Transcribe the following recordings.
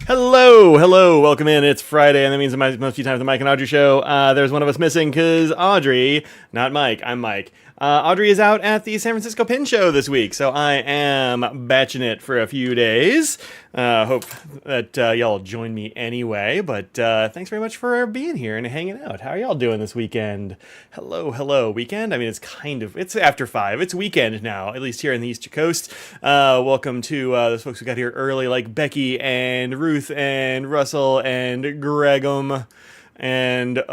Hello, welcome in. It's Friday, and that means it must be time for the Mike and Audrey show. There's one of us missing because Audrey, not Mike, I'm Mike. Audrey is out at the San Francisco Pin Show this week, so I am batching it for a few days. Hope that y'all join me anyway, but thanks very much for being here and hanging out. How are y'all doing this weekend? Hello, weekend? I mean, it's after 5. It's weekend now, at least here in the East Coast. Welcome to those folks who got here early, like Becky and Ruth and Russell and Gregum and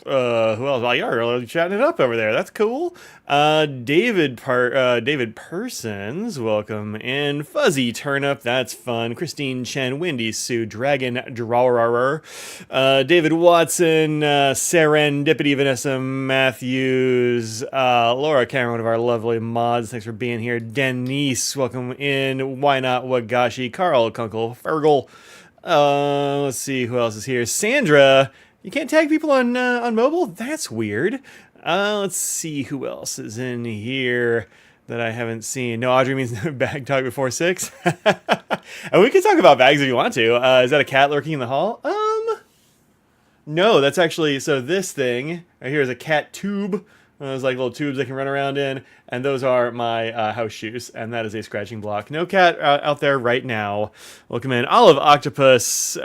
who else? Well, you're really chatting it up over there. That's cool. David Persons, welcome in. Fuzzy Turnip, that's fun. Christine Chen, Wendy Sue, Dragon Drawer, David Watson, Serendipity, Vanessa Matthews, Laura Cameron, one of our lovely mods. Thanks for being here. Denise, welcome in. Why not Wagashi, Carl Kunkel, Fergal. Let's see who else is here. Sandra. You can't tag people on mobile? That's weird. Let's see who else is in here that I haven't seen. No, Audrey means bag talk before 6. And we can talk about bags if you want to. Is that a cat lurking in the hall? No, that's actually, so this thing right here is a cat tube. Those like little tubes they can run around in, and those are my house shoes, and that is a scratching block. No cat out there right now. Welcome in. Olive Octopus,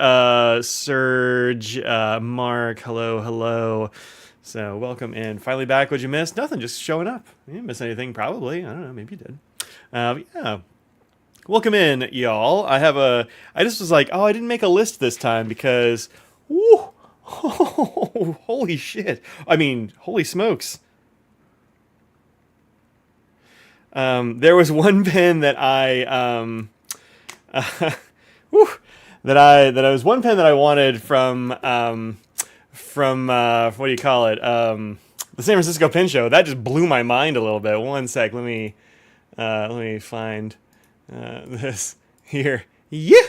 Serge, Mark, hello. So welcome in. Finally back. What'd you miss? Nothing, just showing up. You didn't miss anything, probably. I don't know, maybe you did. Yeah. Welcome in, y'all. I just was like, I didn't make a list this time because, woo, holy shit. I mean, holy smokes. There was one pen that was one pen that I wanted from what do you call it? The San Francisco Pen Show. That just blew my mind a little bit. One sec, let me find this here. Yeah.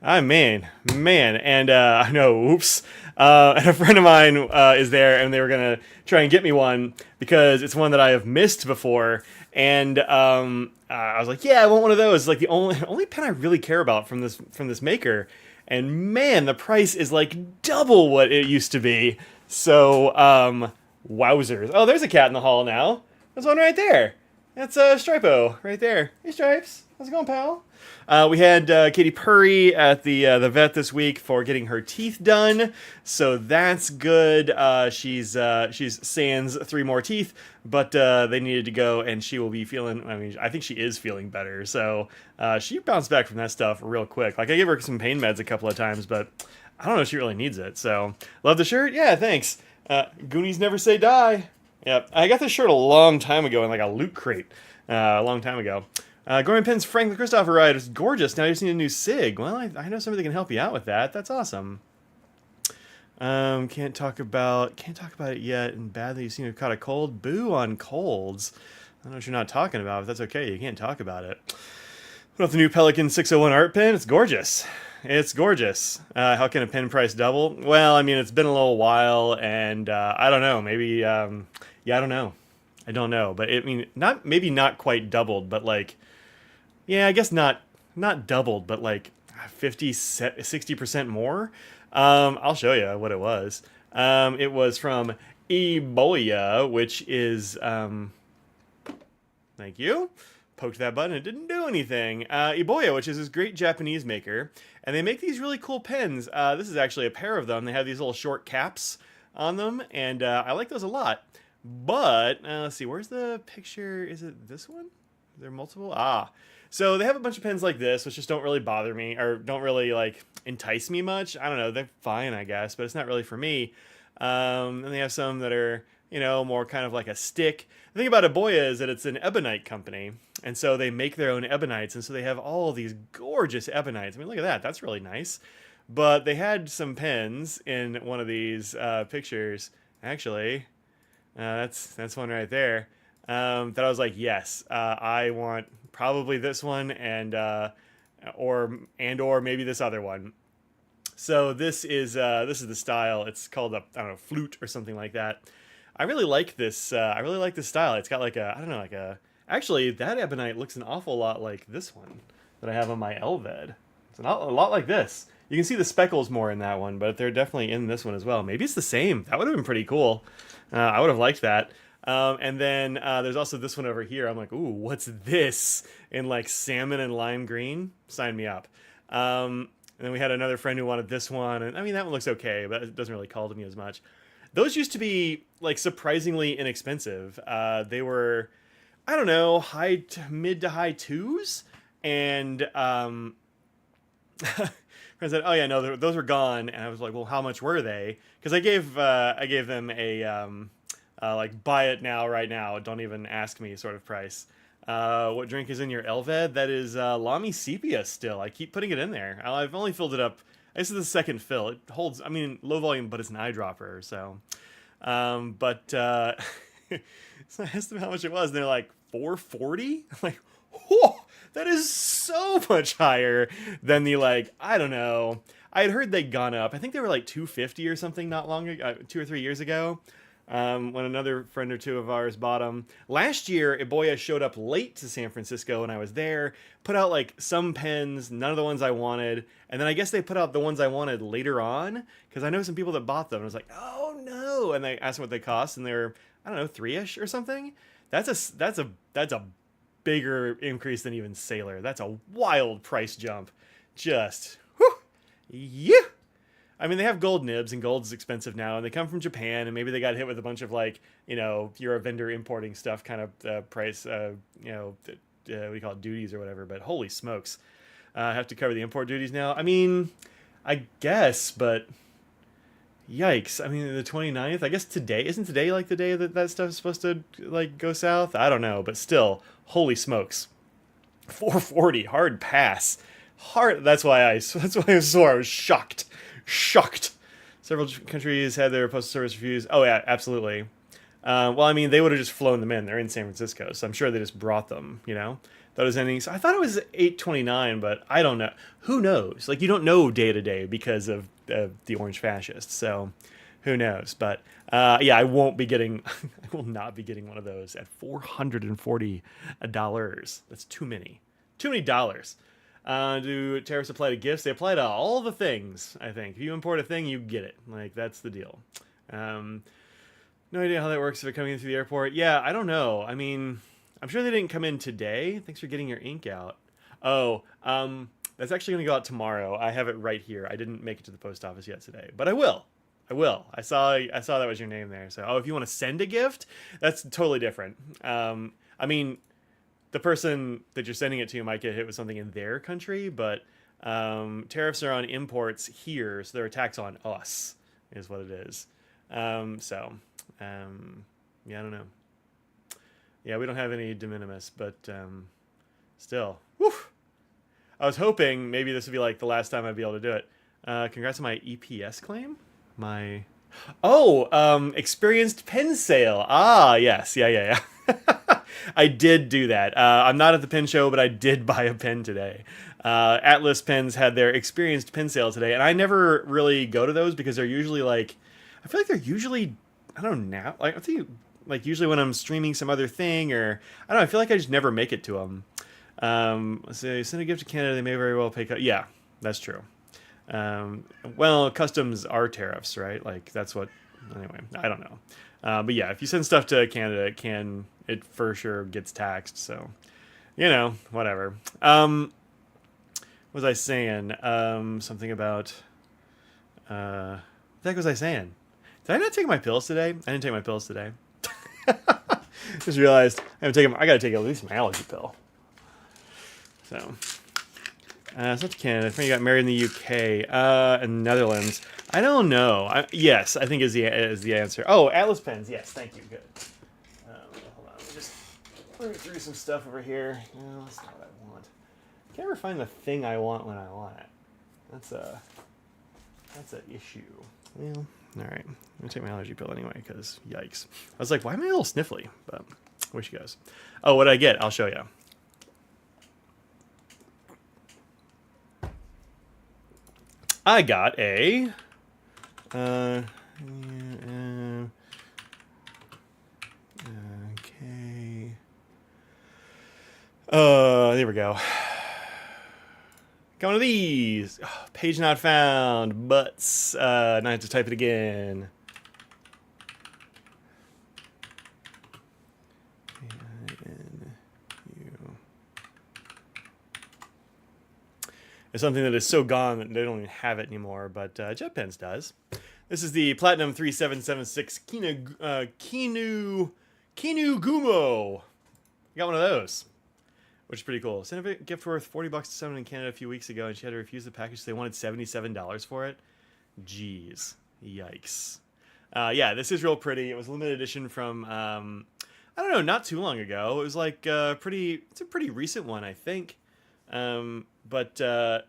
Man, and I know, oops. And a friend of mine is there, and they were gonna try and get me one because it's one that I have missed before. And I was like, yeah, I want one of those. It's like the only pen I really care about from this maker. And man, the price is like double what it used to be. So wowzers! Oh, there's a cat in the hall now. There's one right there. That's Stripo right there. Hey Stripes, how's it going, pal? We had Katie Purry at the vet this week for getting her teeth done, so that's good. She's sans 3 more teeth, but they needed to go, and she will be feeling. I mean, I think she is feeling better. So she bounced back from that stuff real quick. Like I gave her some pain meds a couple of times, but I don't know if she really needs it. So love the shirt. Yeah, thanks. Goonies never say die. Yep, I got this shirt a long time ago in like a loot crate. A long time ago. Gorman Penn's Franklin Christopher ride is gorgeous. Now you just need a new SIG. Well, I know somebody that can help you out with that. That's awesome. Can't talk about it yet. And badly you seem to have caught a cold. Boo on colds. I don't know what you're not talking about, but that's okay. You can't talk about it. What about the new Pelican 601 art pen? It's gorgeous. It's gorgeous. How can a pen price double? Well, I mean, it's been a little while, and I don't know. Maybe, I don't know. I don't know, but I mean, not quite doubled, but like, yeah, I guess not doubled, but like 60% more. I'll show you what it was. It was from Eboya, which is, thank you. Poked that button, it didn't do anything. Eboya, which is this great Japanese maker, and they make these really cool pens. This is actually a pair of them. They have these little short caps on them, and I like those a lot. But, let's see, where's the picture? Is it this one? Is there multiple? So they have a bunch of pens like this, which just don't really bother me, or don't really, like, entice me much. I don't know, they're fine, I guess, but it's not really for me. And they have some that are, more kind of like a stick. The thing about Eboya is that it's an ebonite company, and so they make their own ebonites, and so they have all these gorgeous ebonites. I mean, look at that, that's really nice. But they had some pens in one of these pictures, actually. That's one right there. That I was like, yes, I want probably this one or maybe this other one. So this is the style. It's called I don't know, flute or something like that. I really like this. I really like this style. It's got like actually that ebonite looks an awful lot like this one that I have on my Elved. It's a lot like this. You can see the speckles more in that one, but they're definitely in this one as well. Maybe it's the same. That would have been pretty cool. I would have liked that. And then there's also this one over here. I'm like, ooh, what's this? In like salmon and lime green? Sign me up. And then we had another friend who wanted this one. And I mean, that one looks okay, but it doesn't really call to me as much. Those used to be like surprisingly inexpensive. They were, I don't know, mid to high twos. And friend said, "Oh yeah, no, those were gone." And I was like, "Well, how much were they?" Because I gave them a like buy it now, right now, don't even ask me sort of price. What drink is in your Elved? That is Lamy Sepia still. I keep putting it in there. I've only filled it up. This is the second fill. It holds, I mean, low volume, but it's an eyedropper. So, but so I asked them how much it was, and they're like, $4.40. I'm like, whoa, that is so much higher than the like, I don't know. I had heard they'd gone up. I think they were like $2.50 or something not long ago, 2 or 3 years ago. When another friend or two of ours bought them. Last year, Iboya showed up late to San Francisco when I was there, put out like some pens, none of the ones I wanted, and then I guess they put out the ones I wanted later on, because I know some people that bought them. I was like, oh no, and they asked them what they cost, and they were, I don't know, 3-ish or something. That's a bigger increase than even Sailor. That's a wild price jump. Just, whew, yeah. I mean, they have gold nibs, and gold's expensive now, and they come from Japan, and maybe they got hit with a bunch of, like, you know, you're a vendor importing stuff kind of price, you know, what do you call it, duties or whatever, but holy smokes. I have to cover the import duties now. I mean, I guess, but yikes. I mean, the 29th, I guess today, isn't today, like, the day that that stuff is supposed to, like, go south? I don't know, but still, holy smokes. 440, hard pass. That's why I swore. I was shocked. Several countries had their postal service refused. Oh yeah, absolutely. Well, I mean, they would have just flown them in. They're in San Francisco, so I'm sure they just brought them. You know, that was ending. So I thought it was 8/29, but I don't know. Who knows? Like, you don't know day to day because of the orange fascists. So who knows? But yeah, I won't be getting. I will not be getting one of those at $440. That's too many. Too many dollars. Do tariffs apply to gifts? They apply to all the things, I think. If you import a thing, you get it. Like, that's the deal. No idea how that works if it's coming in through the airport. Yeah, I don't know. I mean, I'm sure they didn't come in today. Thanks for getting your ink out. Oh, that's actually going to go out tomorrow. I have it right here. I didn't make it to the post office yet today, but I will. I saw that was your name there. So, oh, if you want to send a gift, that's totally different. I mean, the person that you're sending it to might get hit with something in their country, but tariffs are on imports here, so they're a tax on us, is what it is. Yeah, I don't know. Yeah, we don't have any de minimis, but still. Whew. I was hoping maybe this would be like the last time I'd be able to do it. Congrats on my EPS claim. Experienced pen sale. Ah, yes. Yeah. I did do that. I'm not at the pen show, but I did buy a pen today. Atlas Pens had their experienced pen sale today, and I never really go to those because they're usually like, I feel like they're usually, I don't know, like I think like usually when I'm streaming some other thing, or I don't know, I feel like I just never make it to them. Let's say send a gift to Canada, they may very well pay. Yeah, that's true. Well, customs are tariffs, right? Like that's what. Anyway, I don't know. But yeah, if you send stuff to Canada, it for sure gets taxed. So, you know, whatever. What was I saying? Something about. What the heck was I saying? Did I not take my pills today? I didn't take my pills today. Just realized I gotta take at least my allergy pill. So. It's not to Canada. I think you got married in the UK and Netherlands. I don't know. Yes, I think is the answer. Oh, Atlas Pens. Yes, thank you. Good. Hold on. Let me just bring through some stuff over here. No, that's not what I want. I can't ever find the thing I want when I want it. That's an issue. Well, all right. I'm gonna take my allergy pill anyway because yikes. I was like, why am I a little sniffly? But where she goes. Oh, what did I get? I'll show you. I got a okay. There we go. Got one of these. Oh, page not found, but now I have to type it again. It's something that is so gone that they don't even have it anymore, but JetPens does. This is the Platinum 3776 Kinu Gumo. I got one of those, which is pretty cool. Sent a gift worth $40 to someone in Canada a few weeks ago, and she had to refuse the package. So they wanted $77 for it. Jeez, yikes. Yeah, this is real pretty. It was a limited edition from I don't know, not too long ago. It was like it's a pretty recent one, I think. But I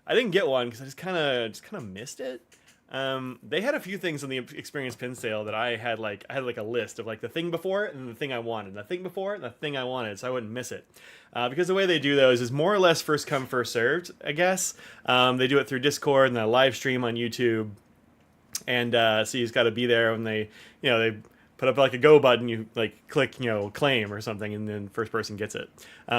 didn't get one because I just kind of missed it. They had a few things on the experience pin sale that I had like a list of like the thing before it and the thing I wanted, the thing before it and the thing I wanted, so I wouldn't miss it. Because the way they do those is more or less first come first served, I guess. They do it through Discord and a live stream on YouTube, and so you just got to be there when they put up like a go button, you like click, claim or something, and then first person gets it.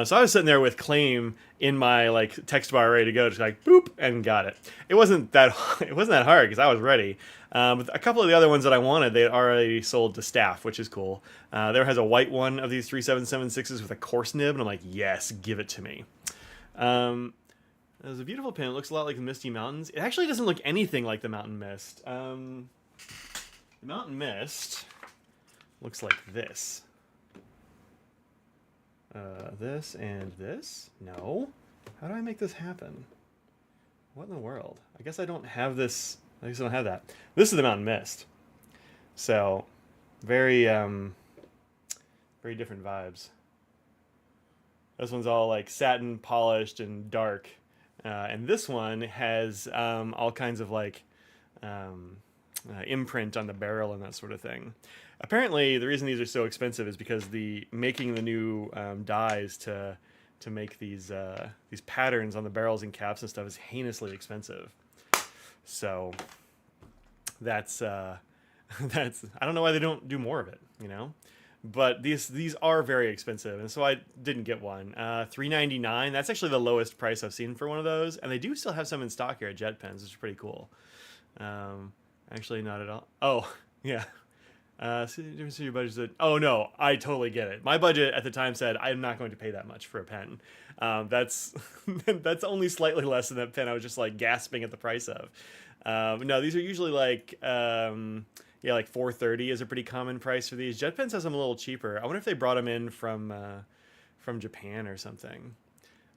So I was sitting there with claim in my like text bar ready to go, just like boop, and got it. It wasn't that hard because I was ready. But a couple of the other ones that I wanted, they had already sold to staff, which is cool. There has a white one of these 3776s with a coarse nib, and I'm like, yes, give it to me. There's a beautiful pin. It looks a lot like the Misty Mountains. It actually doesn't look anything like the Mountain Mist. The Mountain Mist looks like this. This and this? No. How do I make this happen? What in the world? I guess I don't have this. I guess I don't have that. This is the Mountain Mist. So, very different vibes. This one's all like satin polished and dark. And this one has all kinds of like imprint on the barrel and that sort of thing. Apparently, the reason these are so expensive is because making the new dyes to make these patterns on the barrels and caps and stuff is heinously expensive. So that's I don't know why they don't do more of it, But these are very expensive, and so I didn't get one. $3.99. That's actually the lowest price I've seen for one of those, and they do still have some in stock here at JetPens, which is pretty cool. Actually, not at all. Oh, yeah. So your budget said, oh no, I totally get it. My budget at the time said I'm not going to pay that much for a pen. That's that's only slightly less than that pen I was just like gasping at the price of. No, these are usually like like $4.30 is a pretty common price for these. JetPens has them a little cheaper. I wonder if they brought them in from Japan or something.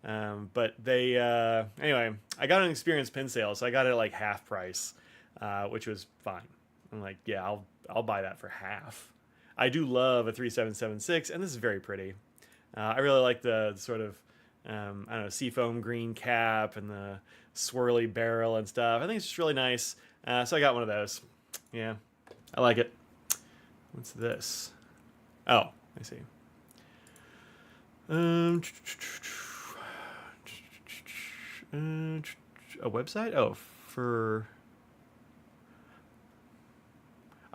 But they anyway, I got an experience pin sale, so I got it at like half price, which was fine. I'm like, yeah, I'll buy that for half. I do love a 3776, and this is very pretty. I really like the sort of I don't know, seafoam green cap and the swirly barrel and stuff. I think it's just really nice. So I got one of those. Yeah, I like it. What's this? Oh, I see. A website? Oh, for...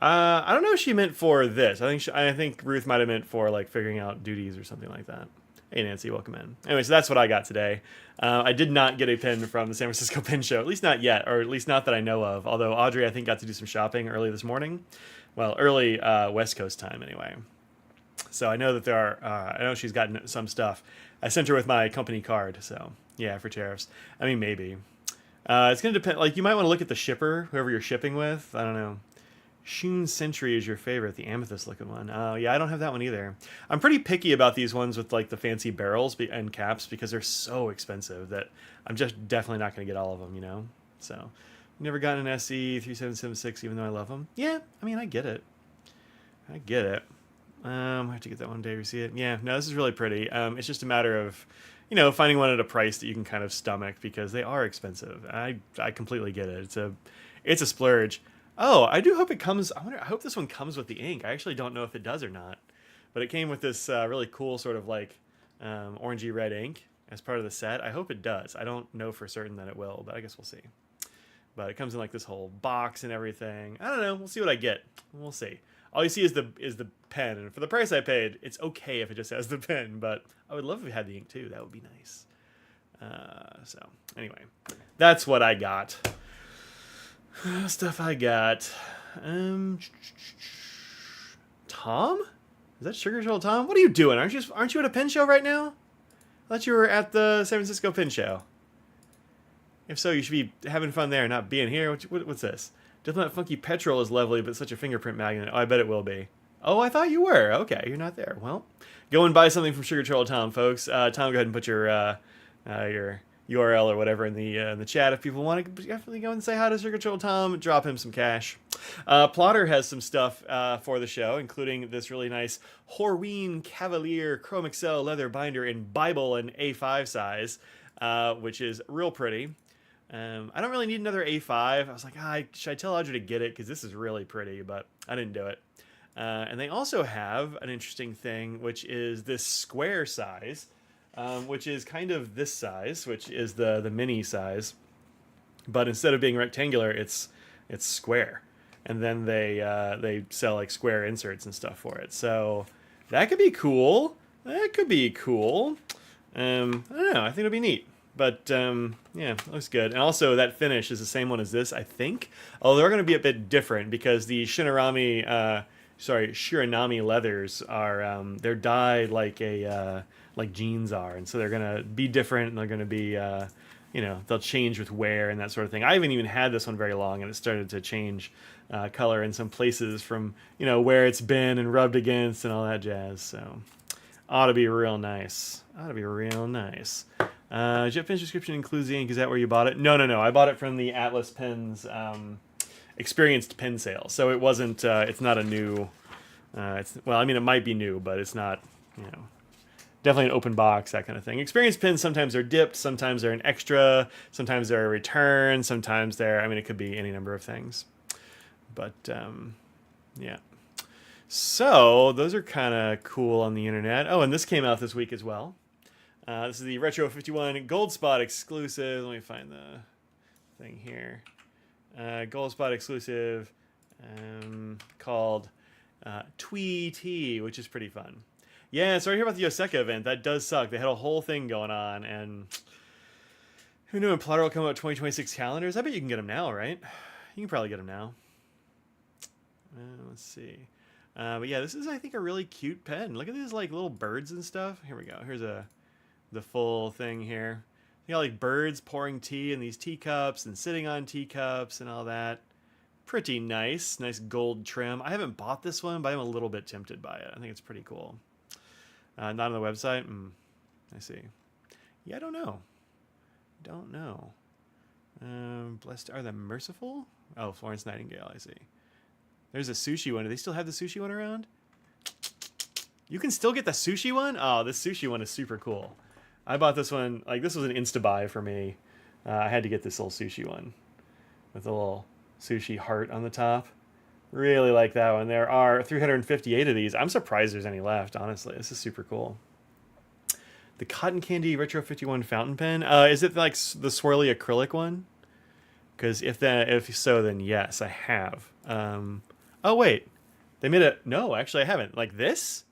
I don't know if she meant for this. I think Ruth might have meant for like figuring out duties or something like that. Hey Nancy, welcome in. Anyway, so that's what I got today. I did not get a pin from the San Francisco Pin Show, at least not yet, or at least not that I know of. Although Audrey, I think, got to do some shopping early this morning. Well, early West Coast time anyway. So I know that there are. I know she's gotten some stuff. I sent her with my company card, so yeah, for tariffs. I mean, maybe. It's gonna depend. Like, you might want to look at the shipper, whoever you're shipping with. I don't know. Shun Century is your favorite, the amethyst looking one. Yeah, I don't have that one either. I'm pretty picky about these ones with like the fancy barrels and caps because they're so expensive that I'm just definitely not going to get all of them, So, never gotten an SE 3776 even though I love them. Yeah, I mean, I get it. I have to get that one day to see it. Yeah, no, this is really pretty. It's just a matter of, finding one at a price that you can kind of stomach because they are expensive. I completely get it. It's a splurge. Oh, I do hope it comes. I hope this one comes with the ink. I actually don't know if it does or not, but it came with this really cool sort of like orangey red ink as part of the set. I hope it does. I don't know for certain that it will, but I guess we'll see. But it comes in like this whole box and everything. I don't know. We'll see what I get. We'll see. All you see is the pen, and for the price I paid, it's okay if it just has the pen. But I would love if it had the ink too. That would be nice. So anyway, that's what I got. Stuff I got. Tom? Is that Sugar Shoal Tom? What are you doing? Aren't you at a pen show right now? I thought you were at the San Francisco Pen Show. If so, you should be having fun there, not being here. What's this? Diplomat Funky Petrol is lovely, but such a fingerprint magnet. Oh, I bet it will be. Oh, I thought you were. Okay, you're not there. Well, go and buy something from Sugar Shoal Tom, folks. Tom, go ahead and put your URL or whatever in the chat if people want to definitely go and say hi to Sugar Shoal Tom. Drop him some cash. Plotter has some stuff for the show, including this really nice Horween Cavalier Chrome Excel leather binder in Bible and A5 size, which is real pretty. I don't really need another A5. I was like, should I tell Audrey to get it? Because this is really pretty, but I didn't do it. And they also have an interesting thing, which is this square size, which is kind of this size, which is the mini size. But instead of being rectangular, it's square. And then they sell like square inserts and stuff for it. So that could be cool. I don't know. I think it'll be neat. But, yeah, looks good. And also, that finish is the same one as this, I think. Although they're going to be a bit different because the Shiranami leathers are, they're dyed like like jeans are. And so they're going to be different, and they're going to be, they'll change with wear and that sort of thing. I haven't even had this one very long, and it started to change color in some places from, where it's been and rubbed against and all that jazz. So, ought to be real nice. Jet Pen's description includes the ink. Is that where you bought it? No. I bought it from the Atlas Pens experienced pen sale. So it wasn't. It's not a new. It might be new, but it's not. Definitely an open box, that kind of thing. Experienced pens sometimes are dipped, sometimes they're an extra, sometimes they're a return, sometimes they're. It could be any number of things. But yeah. So those are kind of cool on the internet. Oh, and this came out this week as well. This is the Retro 51 Gold Spot exclusive. Let me find the thing here. Gold Spot exclusive called Twee, which is pretty fun. Yeah, sorry to hear about the Yoseka event. That does suck. They had a whole thing going on, and who knew when Plotter will come out with 2026 calendars? I bet you can get them now, right? You can probably get them now. Let's see. But yeah, this is, I think, a really cute pen. Look at these like little birds and stuff. Here we go. Here's the full thing here. You got like birds pouring tea in these teacups and sitting on teacups and all that. Pretty nice. Nice gold trim. I haven't bought this one, but I'm a little bit tempted by it. I think it's pretty cool. Not on the website? I see. Yeah, I don't know. Blessed are the merciful? Oh, Florence Nightingale, I see. There's a sushi one. Do they still have the sushi one around? You can still get the sushi one? Oh, this sushi one is super cool. I bought this one. Like, this was an insta-buy for me. I had to get this little sushi one with a little sushi heart on the top. Really like that one. There are 358 of these. I'm surprised there's any left, honestly. This is super cool. The Cotton Candy Retro 51 fountain pen. Is it like the swirly acrylic one? Because if so, then yes, I have. Oh, wait. They made a... No, actually, I haven't. Like this?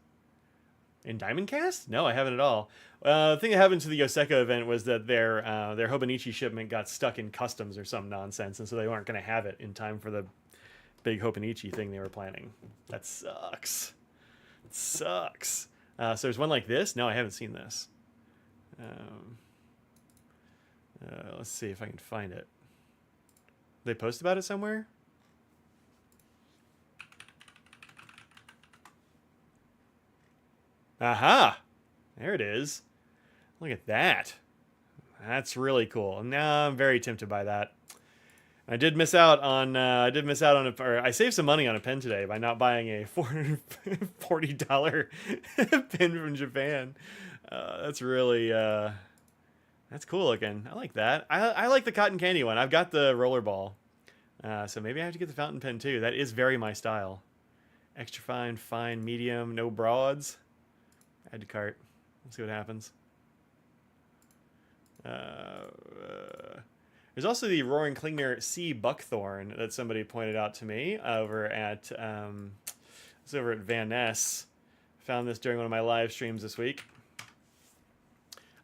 In Diamond Cast? No, I haven't at all. The thing that happened to the Yoseka event was that their Hobonichi shipment got stuck in customs or some nonsense, and so they weren't going to have it in time for the big Hobonichi thing they were planning. That sucks. It sucks. So there's one like this. No, I haven't seen this. Let's see if I can find it. They post about it somewhere? Aha! There it is. Look at that. That's really cool. Now I'm very tempted by that. I did miss out on I saved some money on a pen today by not buying a $440 pen from Japan. That's really that's cool looking. I like that. I like the cotton candy one. I've got the rollerball. So maybe I have to get the fountain pen too. That is very my style. Extra fine, fine, medium, no broads. Add to cart. Let's see what happens. There's also the Roaring Klingner C Buckthorn that somebody pointed out to me over at Van Ness. Found this during one of my live streams this week.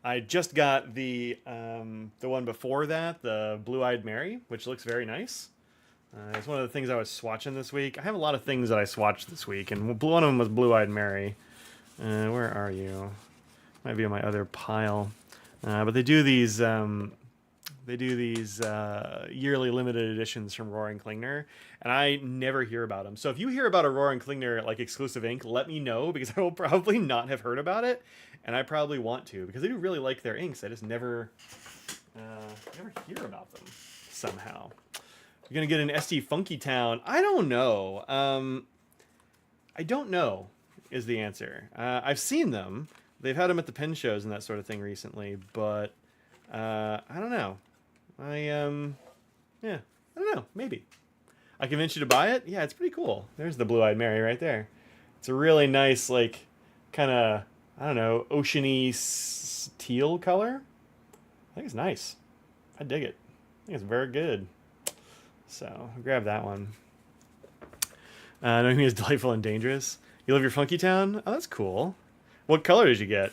I just got the one before that, the Blue-Eyed Mary, which looks very nice. It's one of the things I was swatching this week. I have a lot of things that I swatched this week, and one of them was Blue-Eyed Mary. Where are you? Might be in my other pile. But they do these yearly limited editions from Roaring Klingner, and I never hear about them. So if you hear about a Roaring Klingner like exclusive ink, let me know, because I will probably not have heard about it, and I probably want to, because I do really like their inks. I just never hear about them somehow. You're gonna get an SD Funky Town. I don't know. I don't know is the answer. I've seen them. They've had them at the pen shows and that sort of thing recently, but I don't know. Yeah, I don't know. Maybe I convinced you to buy it. Yeah, it's pretty cool. There's the Blue-Eyed Mary right there. It's a really nice, like, kind of, I don't know, oceany teal color. I think it's nice. I dig it. I think it's very good. So I'll grab that one. Knowing me is delightful and dangerous. You love your Funky Town? Oh, that's cool. What color did you get?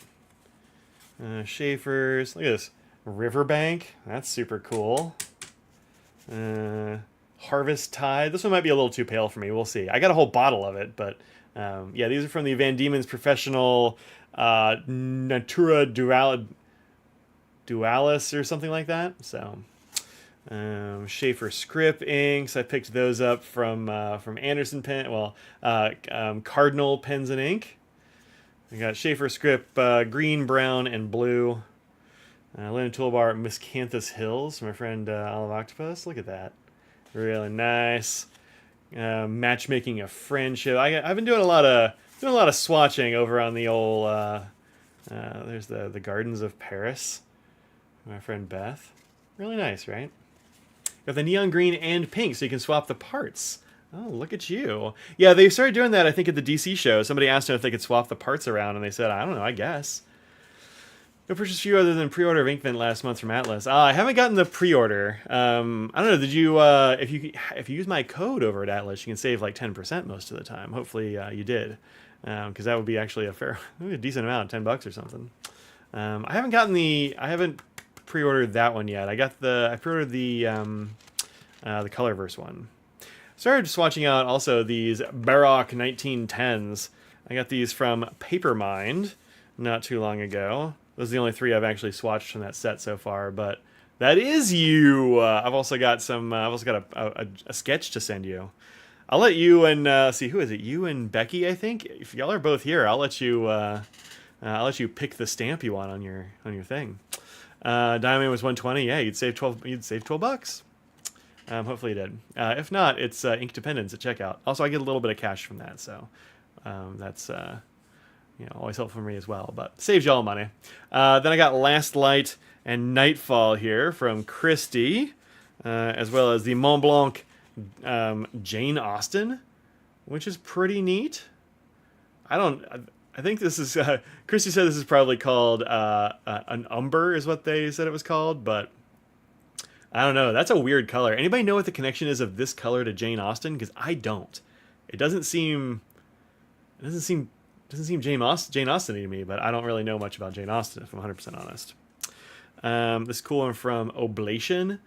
Schaefer's. Look at this. Riverbank. That's super cool. Harvest Tide. This one might be a little too pale for me. We'll see. I got a whole bottle of it, but yeah, these are from the Van Diemen's Professional Natura Dualis or something like that. So Schaefer Script inks. I picked those up from Anderson Pen. Well, Cardinal Pens and Ink. I got Schaefer Script green, brown, and blue. Linen Toolbar Miscanthus Hills from my friend Olive Octopus. Look at that, really nice. Matchmaking of Friendship. I've been doing a lot of swatching over on the old. There's the Gardens of Paris. My friend Beth. Really nice, right? Got the neon green and pink, so you can swap the parts. Oh, look at you. Yeah, they started doing that, I think, at the DC show. Somebody asked them if they could swap the parts around, and they said, I don't know, I guess. No purchase few other than pre-order of Inkvent last month from Atlas. I haven't gotten the pre-order. I don't know, did you, if you use my code over at Atlas, you can save like 10% most of the time. Hopefully you did, because that would be actually a decent amount, $10 or something. I haven't pre-ordered that one yet. I pre-ordered the Colorverse one. Started swatching out also these Baroque 1910s. I got these from Papermind not too long ago. Those are the only three I've actually swatched from that set so far, but that is you. I've also got a sketch to send you. I'll let you and see, who is it? You and Becky, I think. If y'all are both here, I'll let you pick the stamp you want on your thing. Diamond was 120. Yeah, you'd save $12. Hopefully you did. If not, it's Inkdependence at checkout. Also, I get a little bit of cash from that, so that's always helpful for me as well. But saves y'all money. Then I got Last Light and Nightfall here from Christy, as well as the Mont Blanc Jane Austen, which is pretty neat. I think this is Christy said this is probably called an umber, is what they said it was called, but I don't know. That's a weird color. Anybody know what the connection is of this color to Jane Austen? Because I don't. It doesn't seem Jane Austen to me, but I don't really know much about Jane Austen, if I'm 100% honest. This cool one from Oblation,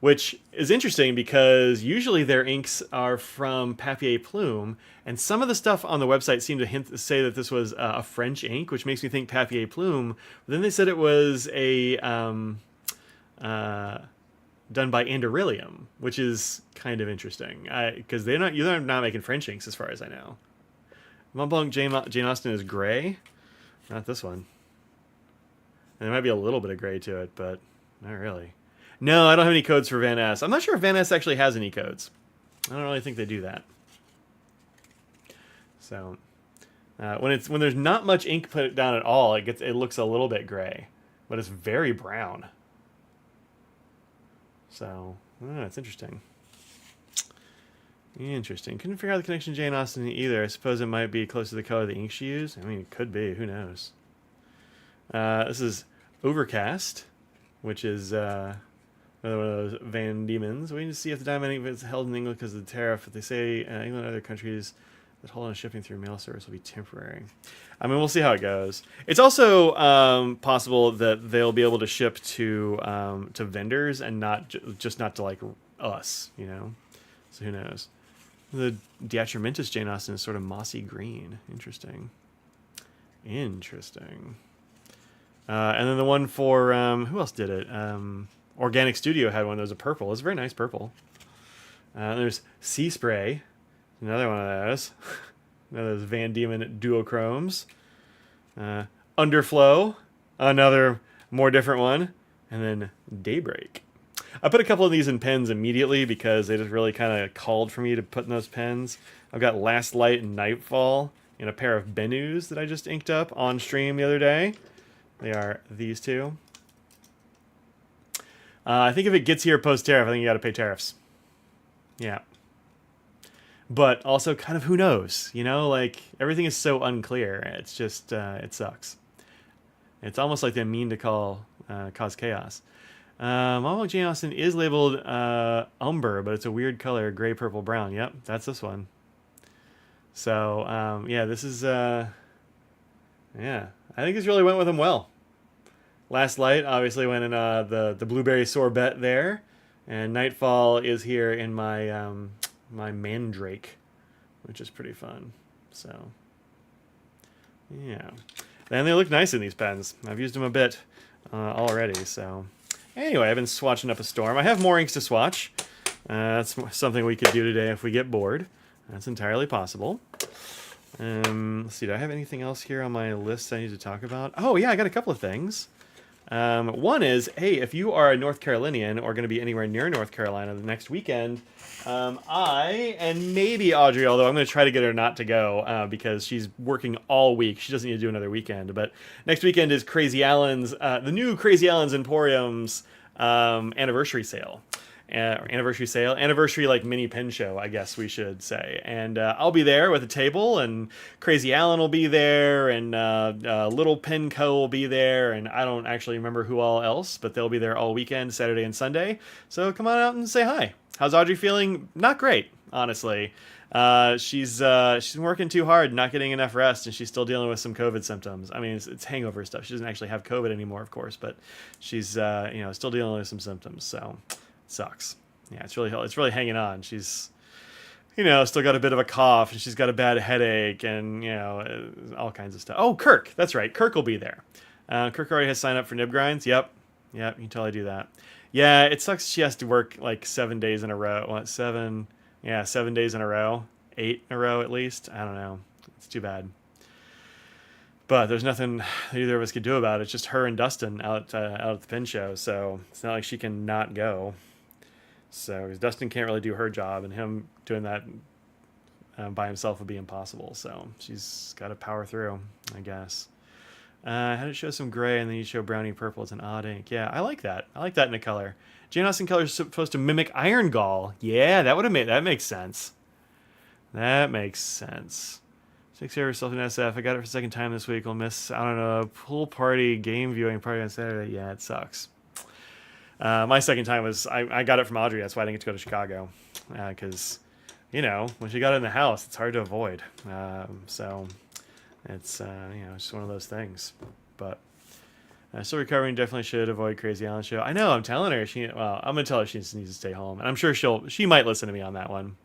which is interesting because usually their inks are from Papier Plume, and some of the stuff on the website seemed to say that this was a French ink, which makes me think Papier Plume. But then they said it was a done by Anderillium, which is kind of interesting because you're not making French inks as far as I know. Mont Blanc Jane Austen is gray, not this one. And there might be a little bit of gray to it, but not really. No, I don't have any codes for Van Ness. I'm not sure if Van Ness actually has any codes. I don't really think they do that. So when there's not much ink put down at all, it looks a little bit gray, but it's very brown. So I don't know, it's interesting. Interesting. Couldn't figure out the connection to Jane Austen either. I suppose it might be close to the color of the ink she used. I mean, it could be. Who knows? This is Overcast, which is another one of those Van Diemen's. Waiting to see if the diamond ink is held in England because of the tariff. If they say England and other countries that hold on shipping through mail service will be temporary. I mean, we'll see how it goes. It's also possible that they'll be able to ship to vendors and just not to like us, you know. So who knows? The Diatramintis Jane Austen is sort of mossy green. Interesting. Interesting. And then the one for who else did it? Organic Studio had one that was a purple. It's a very nice purple. There's Sea Spray. Another one of those. Another Van Diemen duochromes. Underflow. Another more different one. And then Daybreak. I put a couple of these in pens immediately because they just really kind of called for me to put in those pens. I've got Last Light and Nightfall in a pair of Benus that I just inked up on stream the other day. They are these two. I think if it gets here post-tariff, I think you got to pay tariffs. Yeah. But also kind of who knows, you know, like everything is so unclear. It's just, it sucks. It's almost like they mean to cause chaos. Mama Jane Austen is labeled umber, but it's a weird color, gray, purple, brown. Yep, that's this one. So, yeah, this is, yeah, I think this really went with them well. Last Light obviously went in the blueberry sorbet there. And Nightfall is here in my my Mandrake, which is pretty fun. So, yeah. And they look nice in these pens. I've used them a bit already. So, anyway, I've been swatching up a storm. I have more inks to swatch. That's something we could do today if we get bored. That's entirely possible. Let's see, do I have anything else here on my list I need to talk about? Oh, yeah, I got a couple of things. One is, hey, if you are a North Carolinian or going to be anywhere near North Carolina the next weekend, I, and maybe Audrey, although I'm going to try to get her not to go because she's working all week. She doesn't need to do another weekend. But next weekend is Crazy Allen's, the new Crazy Allen's Emporium's anniversary sale. Anniversary like mini pen show, I guess we should say. And I'll be there with a table, and Crazy Allen will be there, and Little Pen Co. will be there, and I don't actually remember who all else, but they'll be there all weekend, Saturday and Sunday. So come on out and say hi. How's Audrey feeling? Not great, honestly. She's been working too hard, not getting enough rest, and she's still dealing with some COVID symptoms. I mean, it's hangover stuff. She doesn't actually have COVID anymore, of course, but she's still dealing with some symptoms. So. Sucks. Yeah, it's really hanging on. She's, still got a bit of a cough, and she's got a bad headache, and all kinds of stuff. Oh, Kirk, that's right. Kirk will be there. Kirk already has signed up for nib grinds. Yep, you can totally do that. Yeah, it sucks. She has to work like 7 days in a row. What, 7? Yeah, 7 days in a row, 8 in a row at least. I don't know. It's too bad. But there's nothing either of us could do about it. It's just her and Dustin out at the pen show, so it's not like she can not go. So, because Dustin can't really do her job, and him doing that by himself would be impossible. So, she's got to power through, I guess. I had it show some gray, and then you show brownie purple. It's an odd ink. Yeah, I like that. I like that in a color. Jane Austen color is supposed to mimic Iron Gall. Yeah, that makes sense. That makes sense. 6 years self in SF. I got it for the second time this week. I'll miss, I don't know, pool party, game viewing party on Saturday. Yeah, it sucks. My second time was, I got it from Audrey. That's why I didn't get to go to Chicago. Because, when she got it in the house, it's hard to avoid. So it's, it's just one of those things. But still recovering, definitely should avoid Crazy Allen show. I know, I'm telling her. I'm going to tell her she needs to stay home. And I'm sure she might listen to me on that one.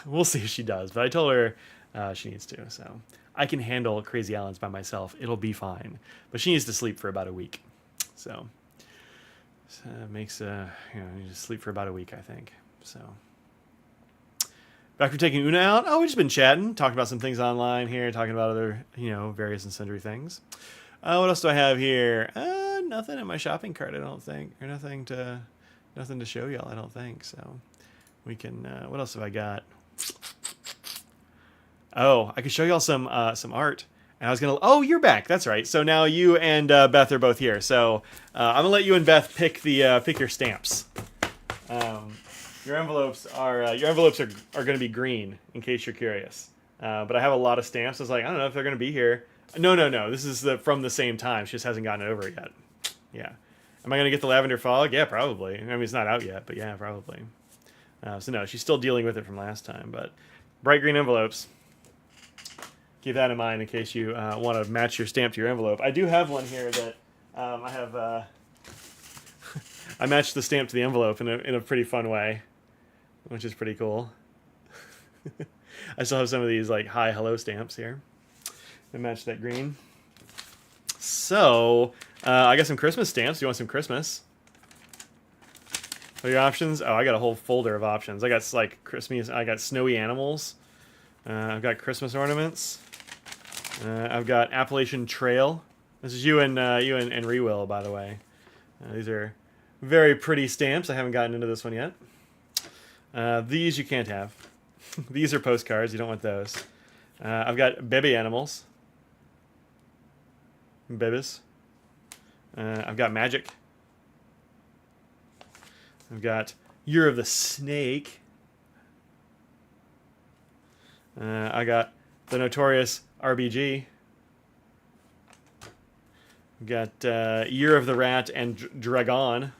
We'll see if she does. But I told her she needs to. So I can handle Crazy Allen's by myself. It'll be fine. But she needs to sleep for about a week. So it makes you need to sleep for about a week, I think. So back from taking Una out. Oh, we've just been chatting, talking about some things online here, talking about other various and sundry things. What else do I have here? Nothing in my shopping cart, I don't think, or nothing to show y'all, I don't think. So we can. What else have I got? Oh, I could show y'all some art. And I was gonna. Oh, you're back. That's right. So now you and Beth are both here. So I'm gonna let you and Beth pick your stamps. Your envelopes are gonna be green, in case you're curious. But I have a lot of stamps. I was like, I don't know if they're gonna be here. No. This is from the same time. She just hasn't gotten it over yet. Yeah. Am I gonna get the lavender fog? Yeah, probably. I mean, it's not out yet, but yeah, probably. So no, she's still dealing with it from last time. But bright green envelopes. keep that in mind in case you want to match your stamp to your envelope. I do have one here that I have. I matched the stamp to the envelope in a pretty fun way, which is pretty cool. I still have some of these like hi hello stamps here. I matched that green. So I got some Christmas stamps. You want some Christmas? What are your options? Oh, I got a whole folder of options. I got like Christmas. I got snowy animals. I've got Christmas ornaments. I've got Appalachian Trail. This is you and Rewill, by the way. These are very pretty stamps. I haven't gotten into this one yet. These you can't have. These are postcards. You don't want those. I've got baby animals. Babies. I've got magic. I've got Year of the Snake. I got the notorious RBG. I've got Year of the Rat and Dragon.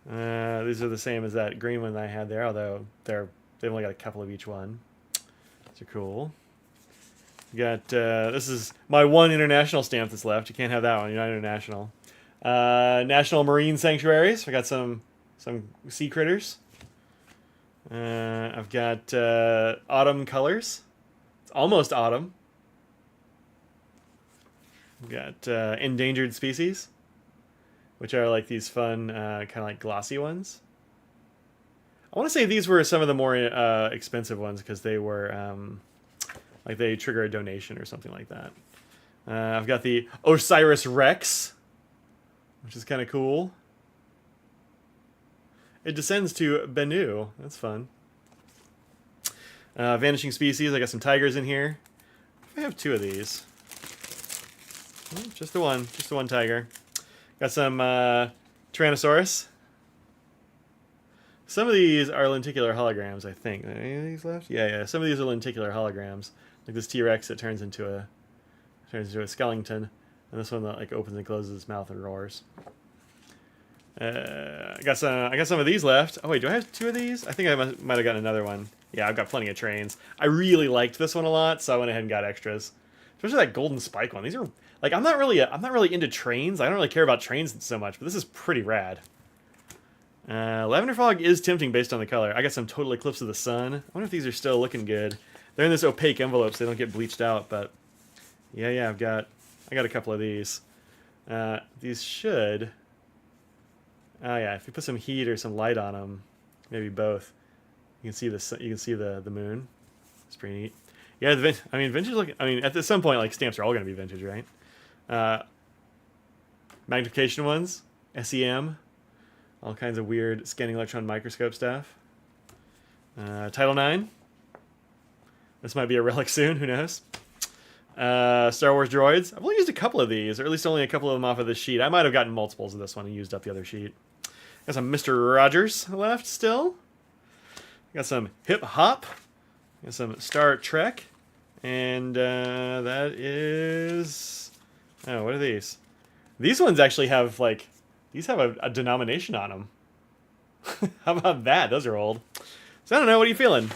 These are the same as that green one that I had there, although they've only got a couple of each one. These are cool. Got this is my one international stamp that's left. You can't have that one. You're not international. National Marine Sanctuaries. I got some sea critters. I've got autumn colors. It's almost autumn. I've got endangered species, which are like these fun kind of like glossy ones. I want to say these were some of the more expensive ones because they were like they trigger a donation or something like that. I've got the Osiris Rex, which is kind of cool. It descends to Bennu. That's fun. Vanishing Species. I got some tigers in here. I have two of these. Just the one tiger. Got some Tyrannosaurus. Some of these are lenticular holograms, I think. Are any of these left? Yeah. Some of these are lenticular holograms. Like this T-Rex that turns into a skeleton, and this one that like opens and closes its mouth and roars. I got some of these left. Oh wait, do I have two of these? I think I might have gotten another one. Yeah, I've got plenty of trains. I really liked this one a lot, so I went ahead and got extras. Especially that golden spike one. These are like I'm not really into trains. I don't really care about trains so much, but this is pretty rad. Lavender Fog is tempting based on the color. I got some Total Eclipse of the Sun. I wonder if these are still looking good. They're in this opaque envelope, so they don't get bleached out. But yeah, I got a couple of these. These should. Oh yeah, if you put some heat or some light on them, maybe both, you can see the moon. It's pretty neat. Yeah, vintage look. I mean, at some point, like stamps are all going to be vintage, right? Magnification ones, SEM, all kinds of weird scanning electron microscope stuff. Title IX. This might be a relic soon. Who knows? Star Wars droids. I've only used a couple of these, or at least only a couple of them off of this sheet. I might have gotten multiples of this one and used up the other sheet. Got some Mr. Rogers left still. Got some Hip Hop. Got some Star Trek. And that is... Oh, what are these? These ones actually have, like... These have a denomination on them. How about that? Those are old. So I don't know. What are you feeling?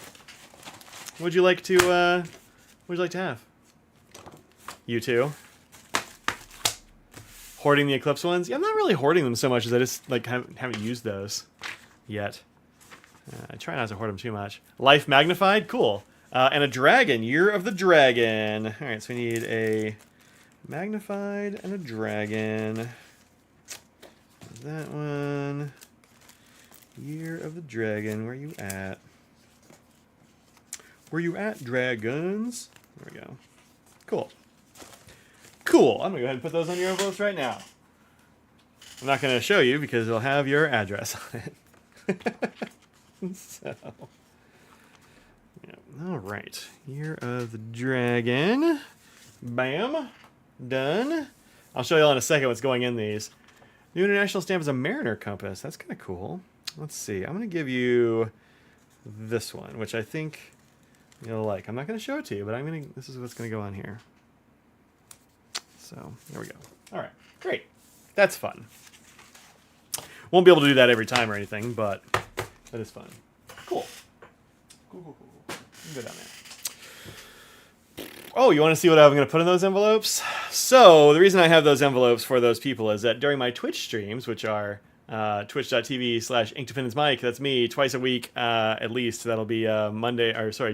What would you like to have? You too? Hoarding the Eclipse ones? Yeah, I'm not really hoarding them so much as I just like haven't used those yet. I try not to hoard them too much. Life Magnified? Cool. And a dragon. Year of the Dragon. Alright, so we need a magnified and a dragon. That one. Year of the Dragon. Where you at? Where you at, dragons? There we go. Cool. Cool. I'm going to go ahead and put those on your envelopes right now. I'm not going to show you because it'll have your address on it. So, yeah. All right. Year of the Dragon. Bam. Done. I'll show you all in a second what's going in these. New international stamp is a Mariner compass. That's kind of cool. Let's see. I'm going to give you this one, which I think you'll like. I'm not going to show it to you, but this is what's going to go on here. So, there we go. All right, great. That's fun. Won't be able to do that every time or anything, but that is fun. Cool. Go down there. Oh, you want to see what I'm going to put in those envelopes? So the reason I have those envelopes for those people is that during my Twitch streams, which are twitch.tv/Inkdependence Mike, that's me, twice a week at least. That'll be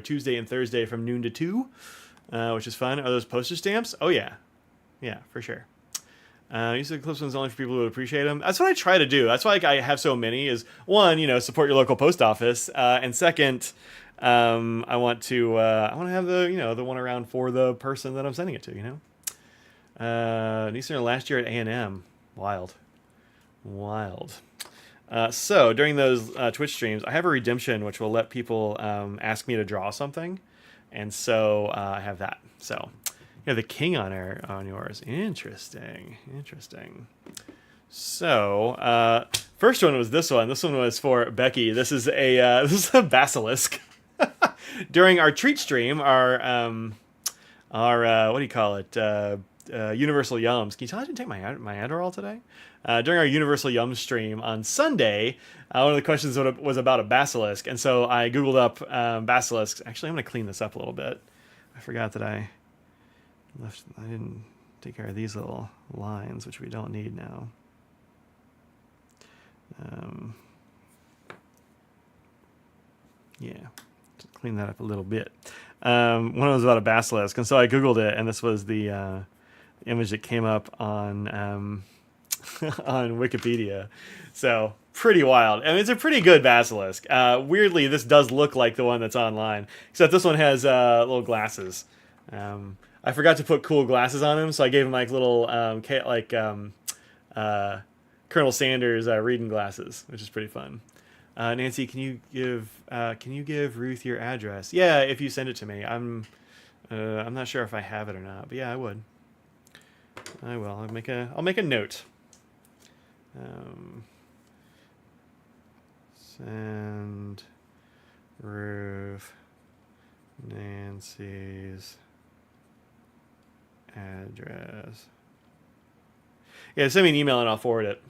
Tuesday and Thursday from noon to 2, which is fun. Are those postage stamps? Oh, yeah. Yeah, for sure. Use the clips ones only for people who appreciate them. That's what I try to do. That's why I have so many. Is one, support your local post office, and second, I want to have the one around for the person that I'm sending it to. Easter last year at A&M, wild. So during those Twitch streams, I have a redemption which will let people ask me to draw something, and so I have that. So. Yeah, the king on yours. Interesting. So, first one was this one. This one was for Becky. This is a basilisk. During our treat stream, our what do you call it? Universal Yums. Can you tell I didn't take my Adderall today? During our Universal Yums stream on Sunday, one of the questions was about a basilisk, and so I googled up basilisks. Actually, I'm going to clean this up a little bit. I forgot that I didn't take care of these little lines, which we don't need now. Yeah, just clean that up a little bit. One was about a basilisk, and so I googled it, and this was the image that came up on on Wikipedia. So pretty wild. I mean, it's a pretty good basilisk. Weirdly, this does look like the one that's online, except this one has little glasses. I forgot to put cool glasses on him, so I gave him like little Colonel Sanders reading glasses, which is pretty fun. Nancy, can you give Ruth your address? Yeah, if you send it to me. I'm not sure if I have it or not, but yeah, I would. I will. I'll make a note. Send Ruth Nancy's address. Yeah, send me an email and I'll forward it.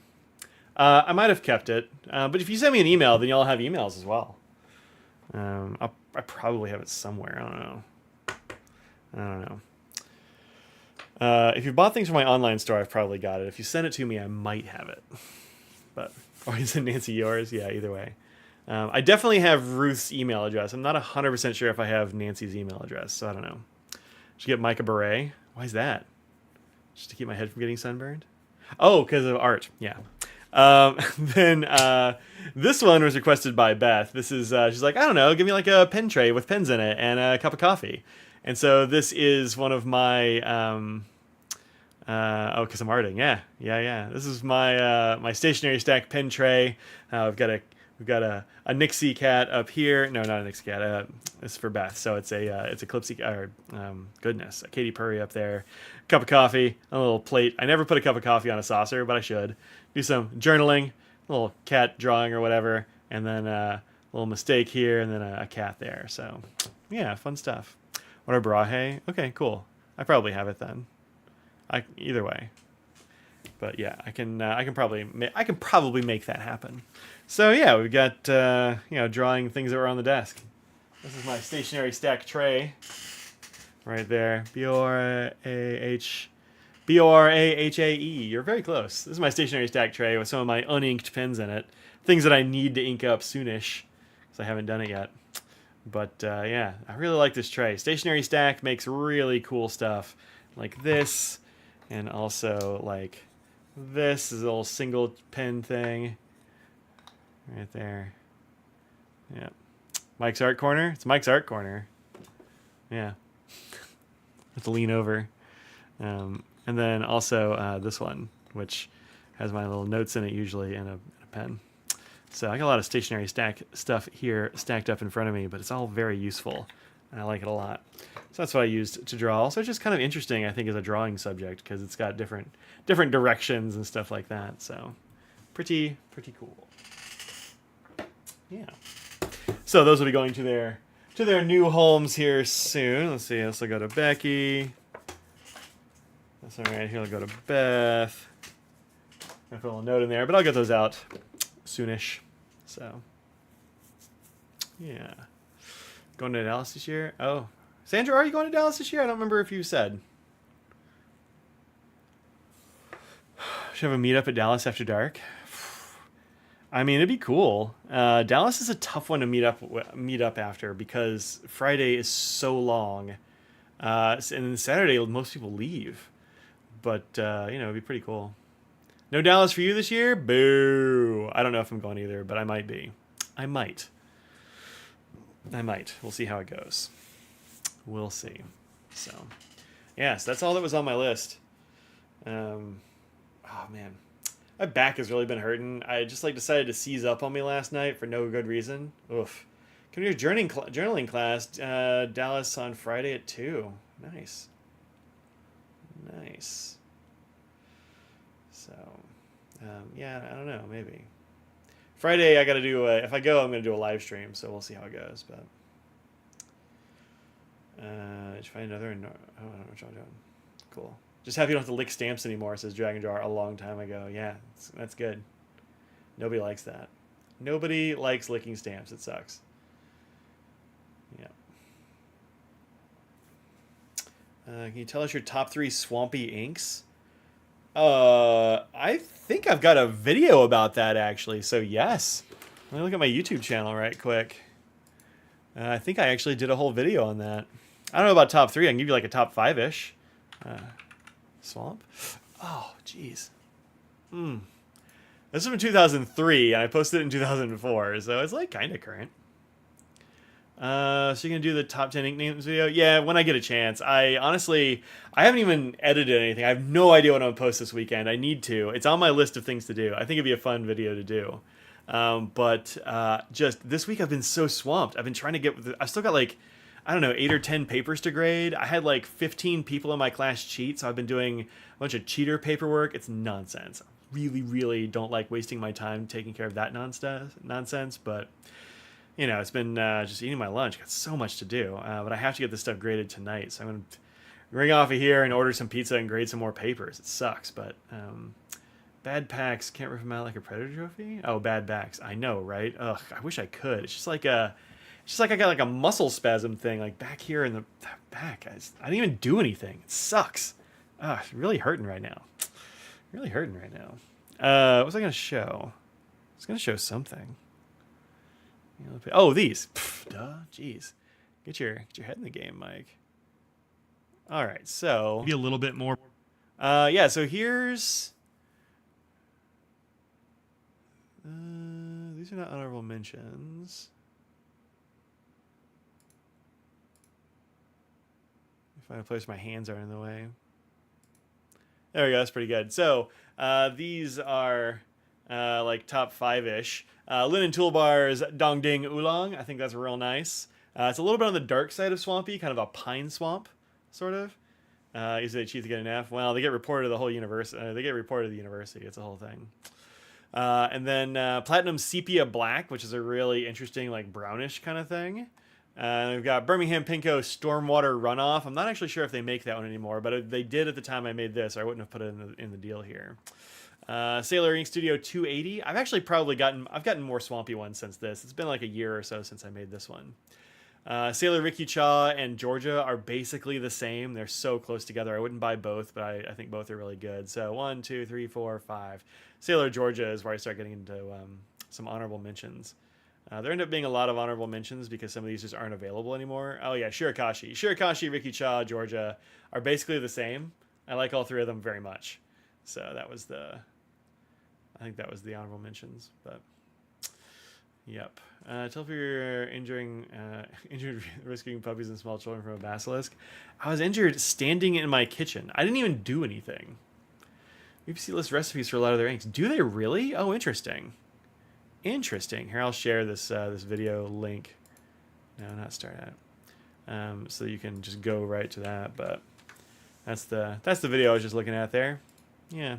I might have kept it, but if you send me an email, then y'all have emails as well. I probably have it somewhere. I don't know. If you bought things from my online store, I've probably got it. If you send it to me, I might have it. Or is it Nancy yours? Yeah, either way. I definitely have Ruth's email address. I'm not 100% sure if I have Nancy's email address, so I don't know. Should get Mike a beret. Why is that? Just to keep my head from getting sunburned? Oh, because of art. Yeah. Then this one was requested by Beth. This is she's like, I don't know, give me like a pen tray with pens in it and a cup of coffee. And so this is one of my because I'm arting. Yeah. This is my my stationery stack pen tray. We've got a Nixie cat up here. No, not a Nixie cat. It's for Beth. So it's a Clipsy or a Katy Perry up there. Cup of coffee, a little plate. I never put a cup of coffee on a saucer, but I should. Do some journaling, a little cat drawing or whatever, and then a little mistake here, and then a cat there. So yeah, fun stuff. What are brahe? Okay, cool. I probably have it then. Either way. But yeah, I can probably make that happen. So yeah, we've got drawing things that were on the desk. This is my stationery stack tray, right there. B-O-R-A-H-A-E. You're very close. This is my stationery stack tray with some of my uninked pens in it. Things that I need to ink up soonish, because I haven't done it yet. But yeah, I really like this tray. Stationery stack makes really cool stuff, like this, and also like this is a little single pen thing. Right there. Yeah. Mike's Art Corner. It's Mike's Art Corner. Yeah. Have to lean over. And then also this one, which has my little notes in it usually, and a pen. So I got a lot of stationery stuff here stacked up in front of me, but it's all very useful, and I like it a lot. So that's what I used to draw. Also, it's just kind of interesting, I think, as a drawing subject, because it's got different directions and stuff like that. So pretty cool. Yeah. So those will be going to their new homes here soon. Let's see. This will go to Becky. This one right here will go to Beth. I put a little note in there, but I'll get those out soonish. So yeah. Going to Dallas this year? Oh. Sandra, are you going to Dallas this year? I don't remember if you said. Should have a meetup at Dallas after dark. I mean, it'd be cool. Dallas is a tough one to meet up after because Friday is so long, and then Saturday most people leave. But it'd be pretty cool. No Dallas for you this year? Boo! I don't know if I'm going either, but I might be. I might. We'll see how it goes. We'll see. So, yes, that's all that was on my list. Oh man. My back has really been hurting. I just decided to seize up on me last night for no good reason. Oof. Come to your journaling class, Dallas on Friday at 2. Nice. So, yeah, I don't know, maybe. Friday, I got to do, if I go, I'm going to do a live stream, so we'll see how it goes, but. Did you find another? I don't know what y'all doing. Cool. Just happy you don't have to lick stamps anymore, says Dragon Jar a long time ago. Yeah, that's good. Nobody likes that. Nobody likes licking stamps. It sucks. Yeah. Can you tell us your top 3 swampy inks? I think I've got a video about that, actually. So, yes. Let me look at my YouTube channel right quick. I think I actually did a whole video on that. I don't know about top 3. I can give you a top 5-ish. Swamp? Oh, jeez. This was from 2003, and I posted it in 2004, so it's kind of current. So you're going to do the top 10 ink names video? Yeah, when I get a chance. I haven't even edited anything. I have no idea what I'm going to post this weekend. I need to. It's on my list of things to do. I think it'd be a fun video to do. But just this week I've been so swamped. I've been trying to get... I've still got 8 or 10 papers to grade. I had 15 people in my class cheat, so I've been doing a bunch of cheater paperwork. It's nonsense. I really, really don't like wasting my time taking care of that nonsense, but, it's been just eating my lunch. Got so much to do, but I have to get this stuff graded tonight, so I'm going to ring off of here and order some pizza and grade some more papers. It sucks, but bad packs can't rip them out like a Predator trophy? Oh, bad backs. I know, right? Ugh, I wish I could. It's just I got a muscle spasm thing back here in the back. I didn't even do anything. It sucks. It's really hurting right now. What was I going to show? I was going to show something. Oh, these. Pff, duh. Jeez. Get your head in the game, Mike. All right. So maybe a little bit more. Yeah. So here's. These are not honorable mentions. Find a place where my hands aren't in the way. There we go. That's pretty good. So these are top 5-ish. Linen Toolbar's Dong Ding Oolong. I think that's real nice. It's a little bit on the dark side of swampy, kind of a pine swamp, sort of. Usually they cheat to get an F. Well, they get reported to the whole university. They get reported to the university. It's a whole thing. And then Platinum Sepia Black, which is a really interesting, brownish kind of thing. We've got Birmingham Pinko Stormwater Runoff. I'm not actually sure if they make that one anymore, but they did at the time I made this, or I wouldn't have put it in the deal here. Sailor Ink Studio 280. I've actually I've gotten more swampy ones since this. It's been a year or so since I made this one. Sailor Ricky Cha and Georgia are basically the same. They're so close together. I wouldn't buy both, but I think both are really good. So 1, 2, 3, 4, 5. Sailor Georgia is where I start getting into some honorable mentions. There end up being a lot of honorable mentions because some of these just aren't available anymore. Oh yeah, Shirakashi, Ricky Cha, Georgia are basically the same. I like all 3 of them very much. So I think that was the honorable mentions. But yep. Tell if you're injured rescuing puppies and small children from a basilisk. I was injured standing in my kitchen. I didn't even do anything. BBC lists recipes for a lot of their inks. Do they really? Oh, interesting. Here, I'll share this video link. No, not start at. So you can just go right to that. But that's the video I was just looking at there. Yeah.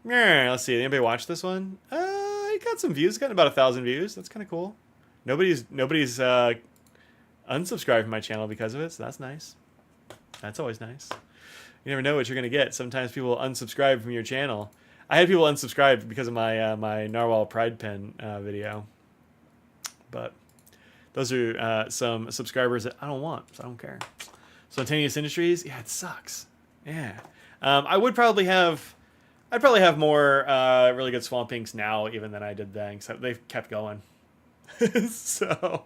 Let's see. Anybody watch this one? It got some views. It's got about 1,000 views. That's kind of cool. Nobody's unsubscribed from my channel because of it. So that's nice. That's always nice. You never know what you're gonna get. Sometimes people unsubscribe from your channel. I had people unsubscribe because of my my Narwhal Pride Pen video, but Those are some subscribers that I don't want, so I don't care. Spontaneous Industries, yeah, it sucks. Yeah, I'd probably have more really good Swamp Inks now even than I did then, except they've kept going. So,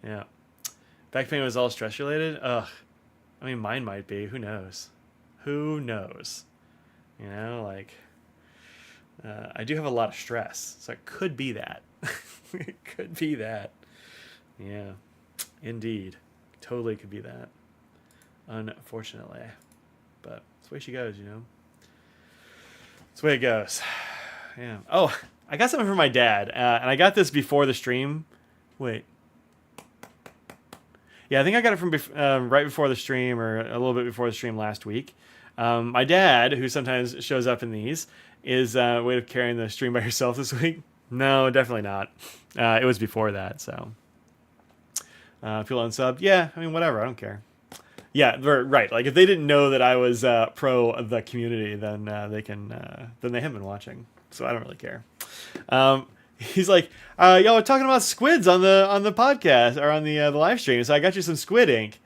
yeah. Back pain was all stress related? Ugh. I mean, mine might be. Who knows? Who knows? You know, like, I do have a lot of stress, so it could be that. It could be that. Yeah, indeed. Totally could be that. Unfortunately. But it's the way she goes, you know? It's the way it goes. Yeah. Oh, I got something from my dad, and I got this before the stream. Wait. Yeah, I think I got it from right before the stream, or a little bit before the stream last week. My dad, who sometimes shows up in these, is way of carrying the stream by yourself this week. No, definitely not. It was before that, so. People unsubbed. Yeah, I mean, whatever. I don't care. Yeah, right. Like, if they didn't know that I was pro the community, then then they haven't been watching. So I don't really care. He's like, y'all are talking about squids on the podcast or on the live stream, so I got you some squid ink.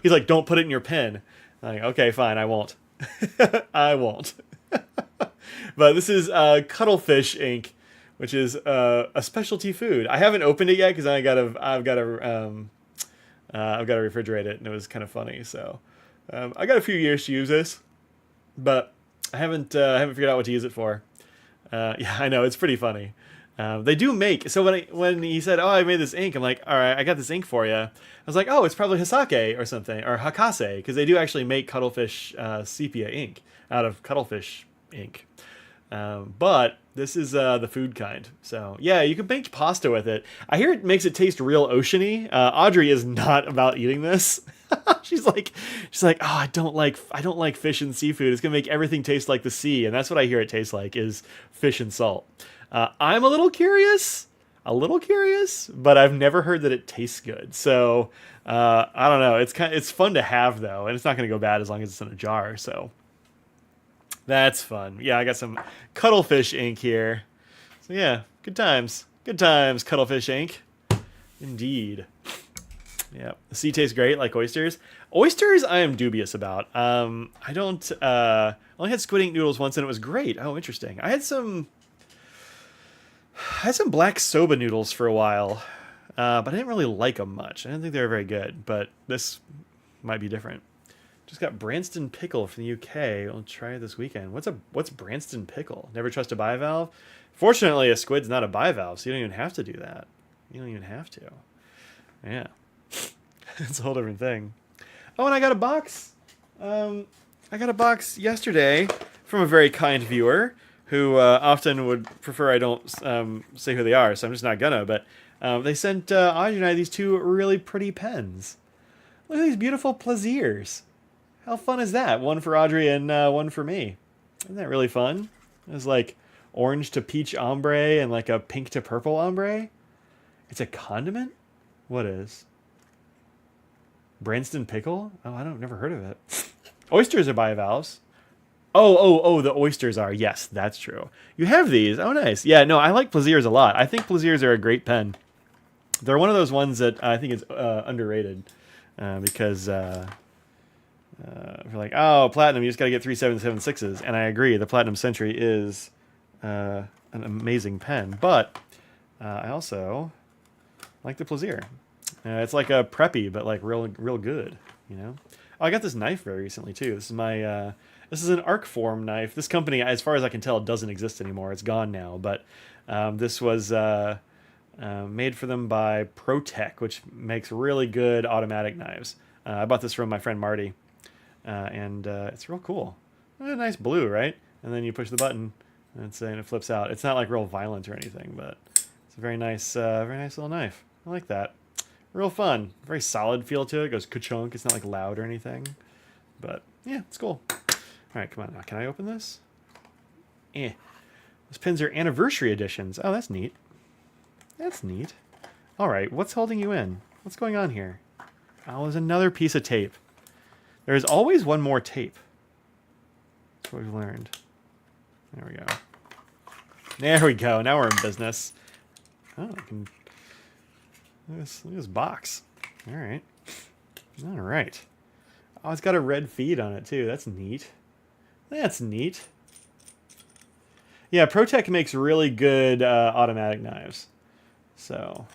He's like, don't put it in your pen. I'm like, okay, fine, I won't. I won't. But this is cuttlefish ink, which is a specialty food. I haven't opened it yet because I've got to refrigerate it, and it was kind of funny. So I got a few years to use this, but I haven't figured out what to use it for. Yeah, I know, it's pretty funny. They do make, so when he said, "Oh, I made this ink," I'm like, "All right, I got this ink for you." I was like, "Oh, it's probably Hisake or something, or Hakase," because they do actually make cuttlefish sepia ink out of cuttlefish ink. But this is the food kind, so yeah, you can make pasta with it. I hear it makes it taste real oceany. Audrey is not about eating this. she's like, oh, I don't like fish and seafood. It's gonna make everything taste like the sea, and that's what I hear it tastes like is fish and salt. I'm a little curious, but I've never heard that it tastes good. So I don't know. It's fun to have though, and it's not gonna go bad as long as it's in a jar. So. That's fun. Yeah, I got some cuttlefish ink here. So yeah, good times. Good times, cuttlefish ink. Indeed. Yeah, the sea tastes great, like oysters. Oysters, I am dubious about. I don't. I only had squid ink noodles once, and it was great. Oh, interesting. I had some black soba noodles for a while, but I didn't really like them much. I didn't think they were very good. But this might be different. Just got Branston Pickle from the UK. I'll try it this weekend. What's Branston Pickle? Never trust a bivalve? Fortunately, a squid's not a bivalve, so you don't even have to do that. You don't even have to. Yeah. It's a whole different thing. Oh, and I got a box. I got a box yesterday from a very kind viewer who often would prefer I don't say who they are, so I'm just not gonna. But they sent Audrey and I these two really pretty pens. Look at these beautiful Plaisirs. How fun is that? One for Audrey and one for me. Isn't that really fun? It's like orange to peach ombre and like a pink to purple ombre. It's a condiment? What is? Branston Pickle? Oh, never heard of it. Oysters are bivalves. Oh, the oysters are. Yes, that's true. You have these. Oh, nice. Yeah, no, I like Plaisirs a lot. I think Plaisirs are a great pen. They're one of those ones that I think is underrated because... we're like, oh, platinum, you just got to get 3776s, and I agree. The Platinum Century is an amazing pen, but I also like the Plaisir. It's like a preppy, but like real good, you know. Oh, I got this knife very recently too. This is an Arcform knife. This company, as far as I can tell, doesn't exist anymore. It's gone now, but this was made for them by ProTech, which makes really good automatic knives. I bought this from my friend Marty. And it's real cool. A nice blue, right? And then you push the button, and it flips out. It's not like real violent or anything, but it's a very nice little knife. I like that. Real fun. Very solid feel to it. It goes ka-chunk. It's not like loud or anything, but yeah, it's cool. All right, come on now. Can I open this? Those pins are anniversary editions. Oh, that's neat. That's neat. All right, what's holding you in? What's going on here? Oh, there's another piece of tape. There's always one more tape. That's what we've learned. There we go. There we go. Now we're in business. Oh, Look at this box. All right. All right. Oh, it's got a red feed on it too. That's neat. That's neat. Yeah, ProTech makes really good automatic knives. So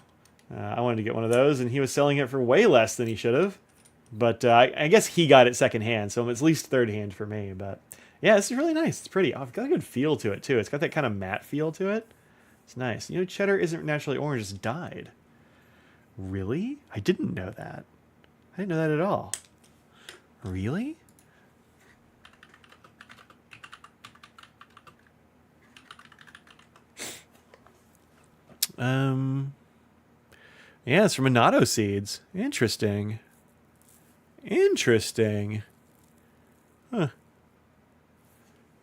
I wanted to get one of those, and he was selling it for way less than he should have. But I guess he got it secondhand, so it's at least third hand for me. But yeah, this is really nice. It's pretty. Oh, it's got a good feel to it too. It's got that kind of matte feel to it. It's nice. You know, cheddar isn't naturally orange; it's dyed. Really? I didn't know that. I didn't know that at all. Really? Yeah, it's from annatto seeds. Interesting. Interesting. Huh.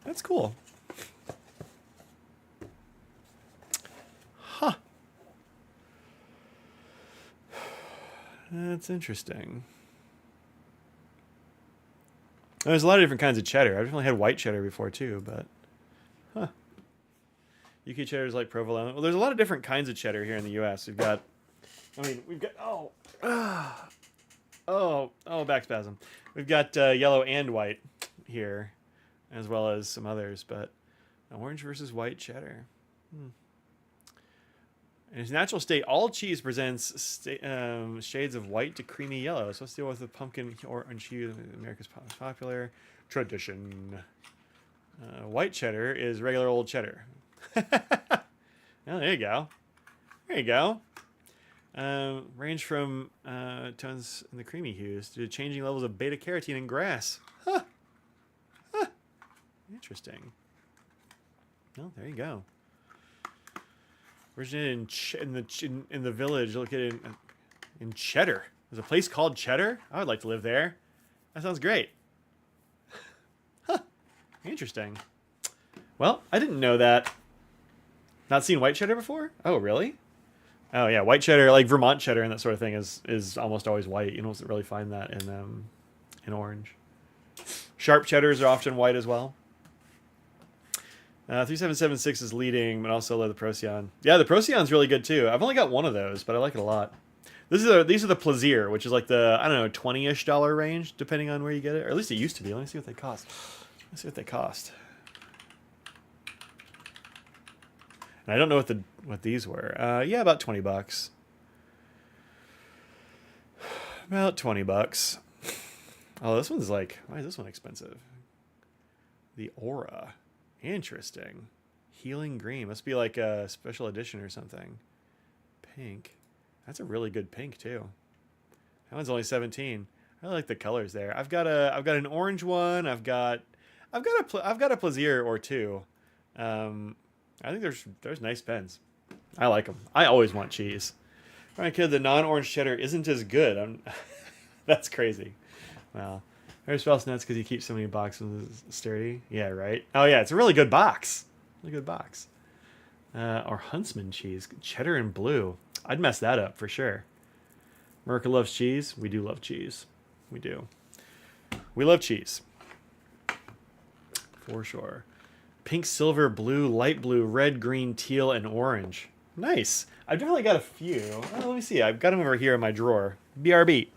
That's cool. Huh. That's interesting. There's a lot of different kinds of cheddar. I've definitely had white cheddar before too, but huh. UK cheddar is like provolone. Well, there's a lot of different kinds of cheddar here in the U.S. We've got back spasm. We've got yellow and white here, as well as some others, but orange versus white cheddar. In its natural state, all cheese presents shades of white to creamy yellow. So let's deal with the pumpkin orange cheese. America's popular tradition. White cheddar is regular old cheddar. Oh, there you go. There you go. Range from tones in the creamy hues to changing levels of beta carotene in grass. Huh. Huh. Interesting. Well, there you go. Originated in the village. Look at it in Cheddar. There's a place called Cheddar. I would like to live there. That sounds great. Huh. Interesting. Well, I didn't know that. Not seen white cheddar before? Oh, really? Oh, yeah. White cheddar, like Vermont cheddar and that sort of thing, is almost always white. You don't really find that in orange. Sharp cheddars are often white as well. 3776 is leading, but also led the Procyon. Yeah, the Procyon's really good too. I've only got one of those, but I like it a lot. These are the Plaisir, which is like the, I don't know, $20-ish range, depending on where you get it. Or at least it used to be. Let me see what they cost. Let's see what they cost. And I don't know what these were. Yeah, about $20. About $20. Oh, this one's like, why is this one expensive? The Aura. Interesting. Healing green. Must be like a special edition or something. Pink. That's a really good pink too. That one's only 17. I really like the colors there. I've got an orange one. I've got a Plaisir or two. I think there's nice pens. I like them. I always want cheese. All right, kid. The non-orange cheddar isn't as good. That's crazy. Well. There's Spells nuts because you keep so many boxes sturdy. Yeah, right. Oh yeah, it's a really good box. Really good box. Or Huntsman cheese, cheddar and blue. I'd mess that up for sure. America loves cheese. We do love cheese. We do. We love cheese. For sure. Pink, silver, blue, light blue, red, green, teal, and orange. Nice. I've definitely got a few. Oh, let me see. I've got them over here in my drawer. BRB.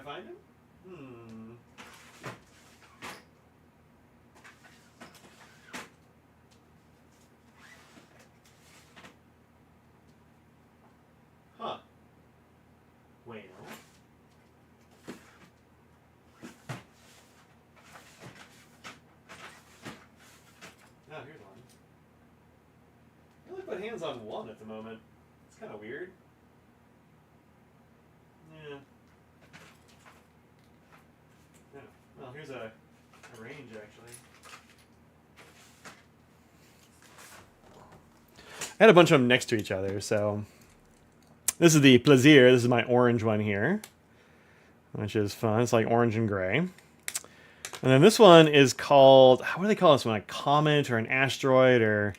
Find him? Huh. Wait. Oh, here's one. I only put hands on one at the moment. It's kind of weird. Yeah. Well, here's a range, actually. I had a bunch of them next to each other, so... This is the Plaisir. This is my orange one here, which is fun. It's like orange and gray. And then this one is called... What do they call this one? A comet or an asteroid or...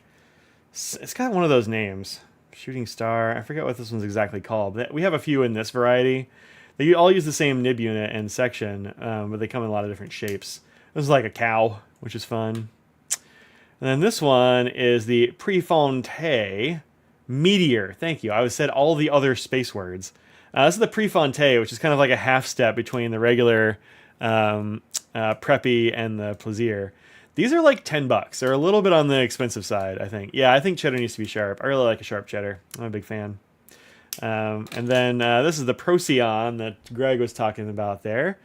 It's got one of those names. Shooting star. I forget what this one's exactly called. But we have a few in this variety. They all use the same nib unit and section, but they come in a lot of different shapes. This is like a cow, which is fun. And then this one is the Prefontaine Meteor. Thank you. I said all the other space words. This is the Prefontaine, which is kind of like a half step between the regular Preppy and the Plaisir. These are like $10. They're a little bit on the expensive side, I think. Yeah, I think cheddar needs to be sharp. I really like a sharp cheddar. I'm a big fan. And then this is the Procyon that Greg was talking about there,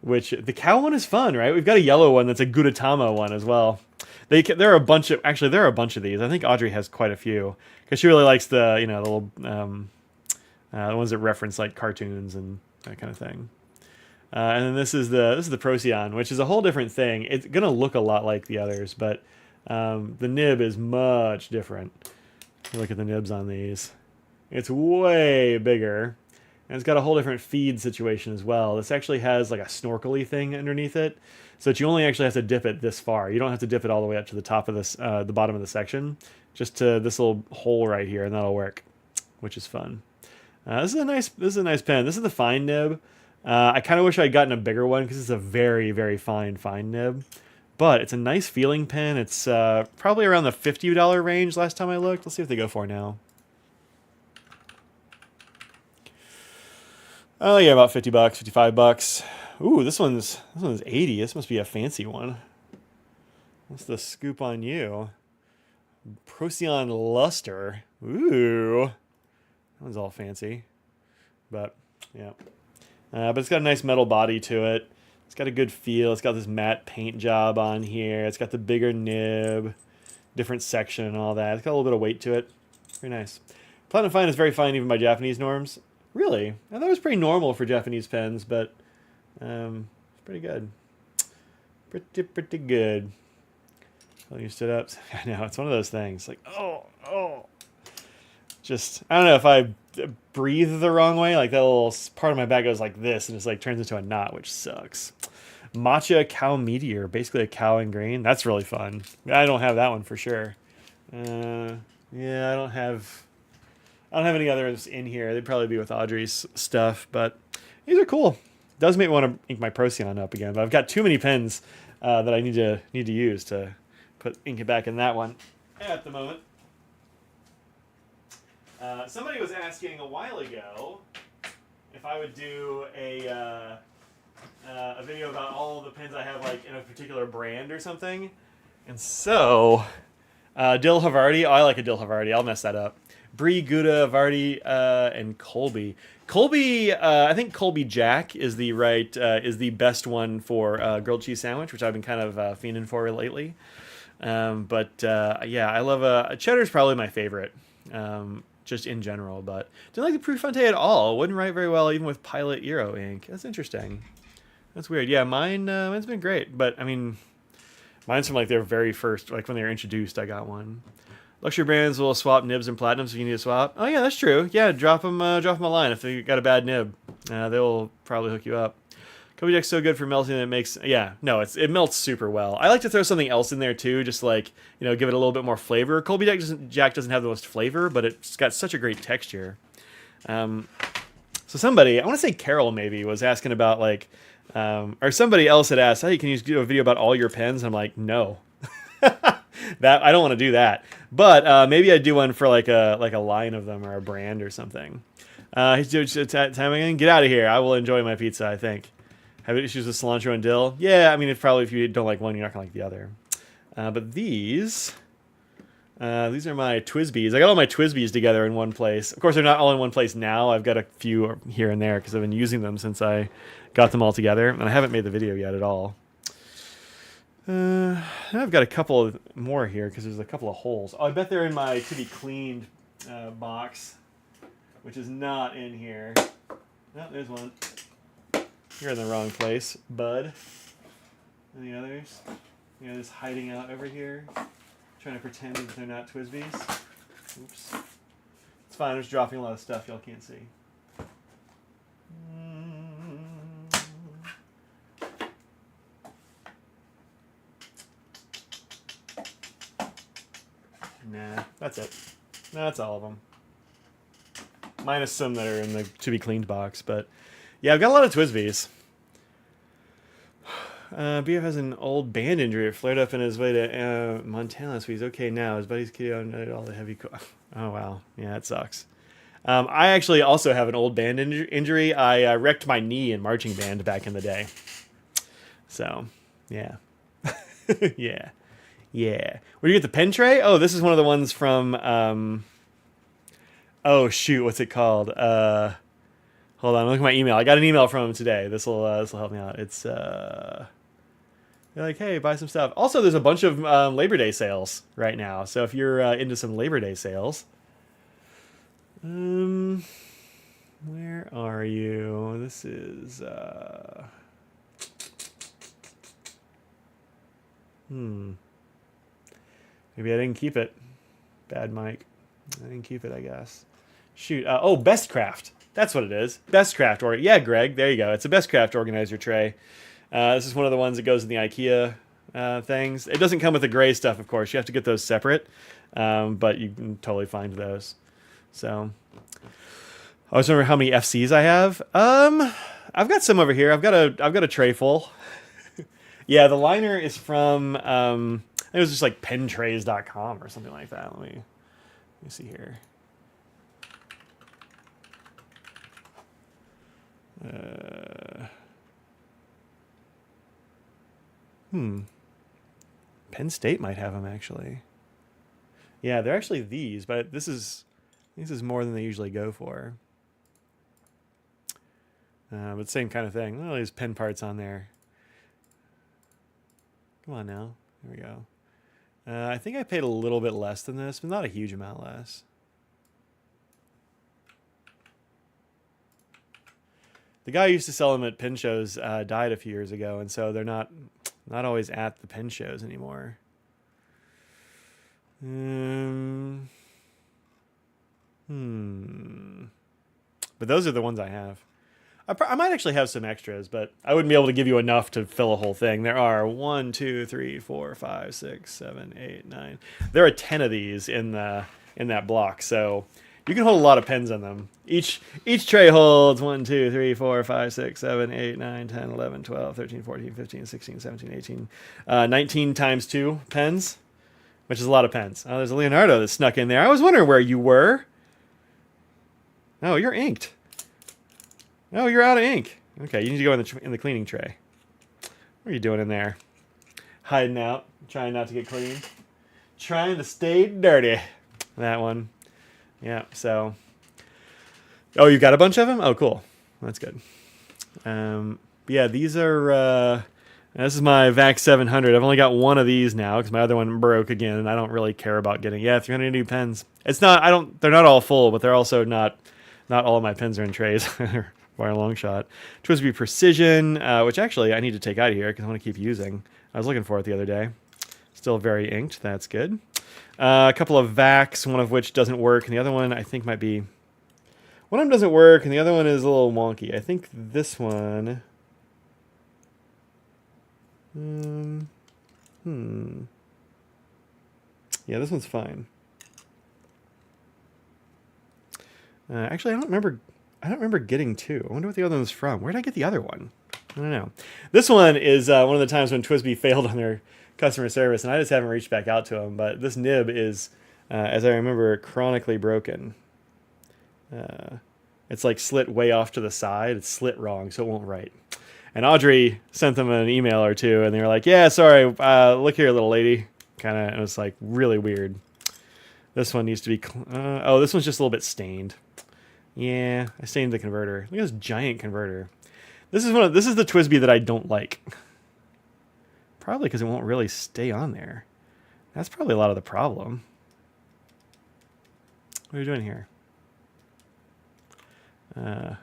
which the cow one is fun, right? We've got a yellow one that's a Gudetama one as well. There are a bunch of these. I think Audrey has quite a few because she really likes the the little the ones that reference like cartoons and that kind of thing. And then this is the Procyon, which is a whole different thing. It's gonna look a lot like the others, but the nib is much different. Look at the nibs on these. It's way bigger. And it's got a whole different feed situation as well. This actually has like a snorkely thing underneath it, so that you only actually have to dip it this far. You don't have to dip it all the way up to the top of this, the bottom of the section, just to this little hole right here, and that'll work, which is fun. This is a nice pen. This is the fine nib. I kind of wish I'd gotten a bigger one because it's a very, very fine nib. But it's a nice feeling pen. It's probably around the $50 range last time I looked. Let's see what they go for now. Oh yeah, about $50, $55. Ooh, this one's 80. This must be a fancy one. What's the scoop on you? Procyon Luster. Ooh, that one's all fancy. But yeah, but it's got a nice metal body to it. It's got a good feel. It's got this matte paint job on here. It's got the bigger nib, different section and all that. It's got a little bit of weight to it. Very nice. Platinum Fine is very fine even by Japanese norms. Really? I thought it was pretty normal for Japanese pens, but it's pretty good. Pretty good. Oh, you stood up. I know, it's one of those things. Like, oh. Just, I don't know if I breathe the wrong way. Like that little part of my back goes like this and just like turns into a knot, which sucks. Matcha Cow Meteor, basically a cow in green. That's really fun. I don't have that one for sure. Yeah, I don't have any others in here. They'd probably be with Audrey's stuff, but these are cool. It does make me want to ink my Procyon up again, but I've got too many pens that I need to use to put ink it back in that one at the moment. Somebody was asking a while ago if I would do a video about all the pens I have, like in a particular brand or something. And so, Dill Havarti. Oh, I like a Dill Havarti. I'll mess that up. Brie, Gouda, Havarti, and Colby. Colby, I think Colby Jack is the best one for grilled cheese sandwich, which I've been kind of fiending for lately. Yeah, I love a cheddar's probably my favorite. Just in general, but didn't like the Prefontaine at all. Wouldn't write very well even with Pilot Eero ink. That's interesting. That's weird. Yeah, mine's been great, but I mean, mine's from like their very first, like when they were introduced. I got one. Luxury brands will swap nibs and platinums if you need to swap. Oh yeah, that's true. Yeah, drop them a line if they got a bad nib. They'll probably hook you up. Kobe Jack's so good for melting that it makes, it melts super well. I like to throw something else in there too, just like, give it a little bit more flavor. Colby Jack doesn't have the most flavor, but it's got such a great texture. So somebody, I want to say Carol maybe, was asking about like, or somebody else had asked, hey, can you do a video about all your pens? I'm like, no. That I don't want to do that. But maybe I'd do one for like a line of them or a brand or something. He's time again. Get out of here. I will enjoy my pizza, I think. Have issues with cilantro and dill? Yeah, I mean, it's probably if you don't like one, you're not gonna like the other. But these are my Twisbees. I got all my Twisbees together in one place. Of course, they're not all in one place now. I've got a few here and there because I've been using them since I got them all together, and I haven't made the video yet at all. I've got a couple more here because there's a couple of holes. Oh, I bet they're in my to be cleaned box, which is not in here. Oh, there's one. You're in the wrong place, bud. And the others? Just hiding out over here. Trying to pretend that they're not Twisbees. Oops. It's fine, I'm just dropping a lot of stuff y'all can't see. Nah, that's it. That's all of them. Minus some that are in the to be cleaned box, but yeah, I've got a lot of Twisbees. BF has an old band injury. It flared up in his way to Montana, so he's okay now. His buddy's kid on all the heavy. Oh wow, yeah, it sucks. I actually also have an old band injury. I wrecked my knee in marching band back in the day. So, yeah, yeah, yeah. Where do you get the pen tray? Oh, this is one of the ones from. Oh shoot, what's it called? Hold on, look at my email. I got an email from him today. This will help me out. It's they're like, hey, buy some stuff. Also, there's a bunch of Labor Day sales right now. So if you're into some Labor Day sales, where are you? This is maybe I didn't keep it. Bad Mike. I didn't keep it, I guess. Shoot. Oh, Best Craft. That's what it is. Best Craft. Yeah, Greg. There you go. It's a Best Craft organizer tray. This is one of the ones that goes in the IKEA things. It doesn't come with the gray stuff, of course. You have to get those separate. But you can totally find those. So, I always remember how many FCs I have. I've got some over here. I've got a tray full. Yeah, the liner is from it was just like pentrays.com or something like that. Let me see here. Penn State might have them actually. Yeah, they're actually these, but this is more than they usually go for. But same kind of thing. Oh, there's pen parts on there. Come on now. There we go. I think I paid a little bit less than this, but not a huge amount less. The guy who used to sell them at pen shows died a few years ago, and so they're not always at the pen shows anymore. But those are the ones I have. I might actually have some extras, but I wouldn't be able to give you enough to fill a whole thing. There are 1, 2, 3, 4, 5, 6, 7, 8, 9. There are 10 of these in that block, so you can hold a lot of pens on them. Each tray holds 1, 2, 3, 4, 5, 6, 7, 8, 9, 10, 11, 12, 13, 14, 15, 16, 17, 18, 19 times 2 pens, which is a lot of pens. Oh, there's a Leonardo that snuck in there. I was wondering where you were. Oh, you're inked. Oh, you're out of ink. Okay, you need to go in the cleaning tray. What are you doing in there? Hiding out, trying not to get clean, trying to stay dirty. That one. Yeah. So. Oh, you got a bunch of them? Oh, cool. That's good. Yeah, these are. This is my VAC 700. I've only got one of these now because my other one broke again, and I don't really care about getting. Yeah, 380 pens. It's not. I don't. They're not all full, but they're also not. Not all of my pens are in trays. By a long shot. Twisby Precision, which actually I need to take out of here because I want to keep using. I was looking for it the other day. Still very inked. That's good. A couple of VACs, one of which doesn't work, and the other one I think might be... One of them doesn't work, and the other one is a little wonky. I think this one... Yeah, this one's fine. Actually, I don't remember getting two. I wonder what the other one's from. Where did I get the other one? I don't know. This one is one of the times when Twisby failed on their customer service, and I just haven't reached back out to them. But this nib is, as I remember, chronically broken. It's like slit way off to the side. It's slit wrong, so it won't write. And Audrey sent them an email or two, and they were like, yeah, sorry, look here, little lady. It was like really weird. This one needs to be... oh, this one's just a little bit stained. Yeah, I stained the converter. Look at this giant converter. This is the Twisby that I don't like. Probably because it won't really stay on there. That's probably a lot of the problem. What are you doing here? Why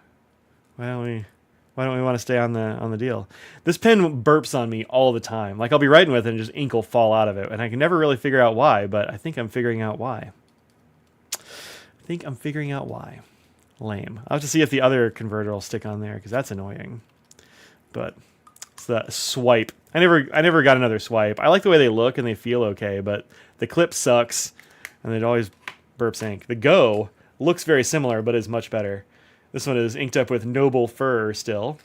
don't we want to stay on the deal? This pen burps on me all the time. Like I'll be writing with it and just ink will fall out of it, and I can never really figure out why. But I think I'm figuring out why. Lame. I'll have to see if the other converter will stick on there because that's annoying. But it's the swipe. I never got another swipe. I like the way they look and they feel okay, but the clip sucks and it always burps ink. The Go looks very similar, but is much better. This one is inked up with Noble Fur still.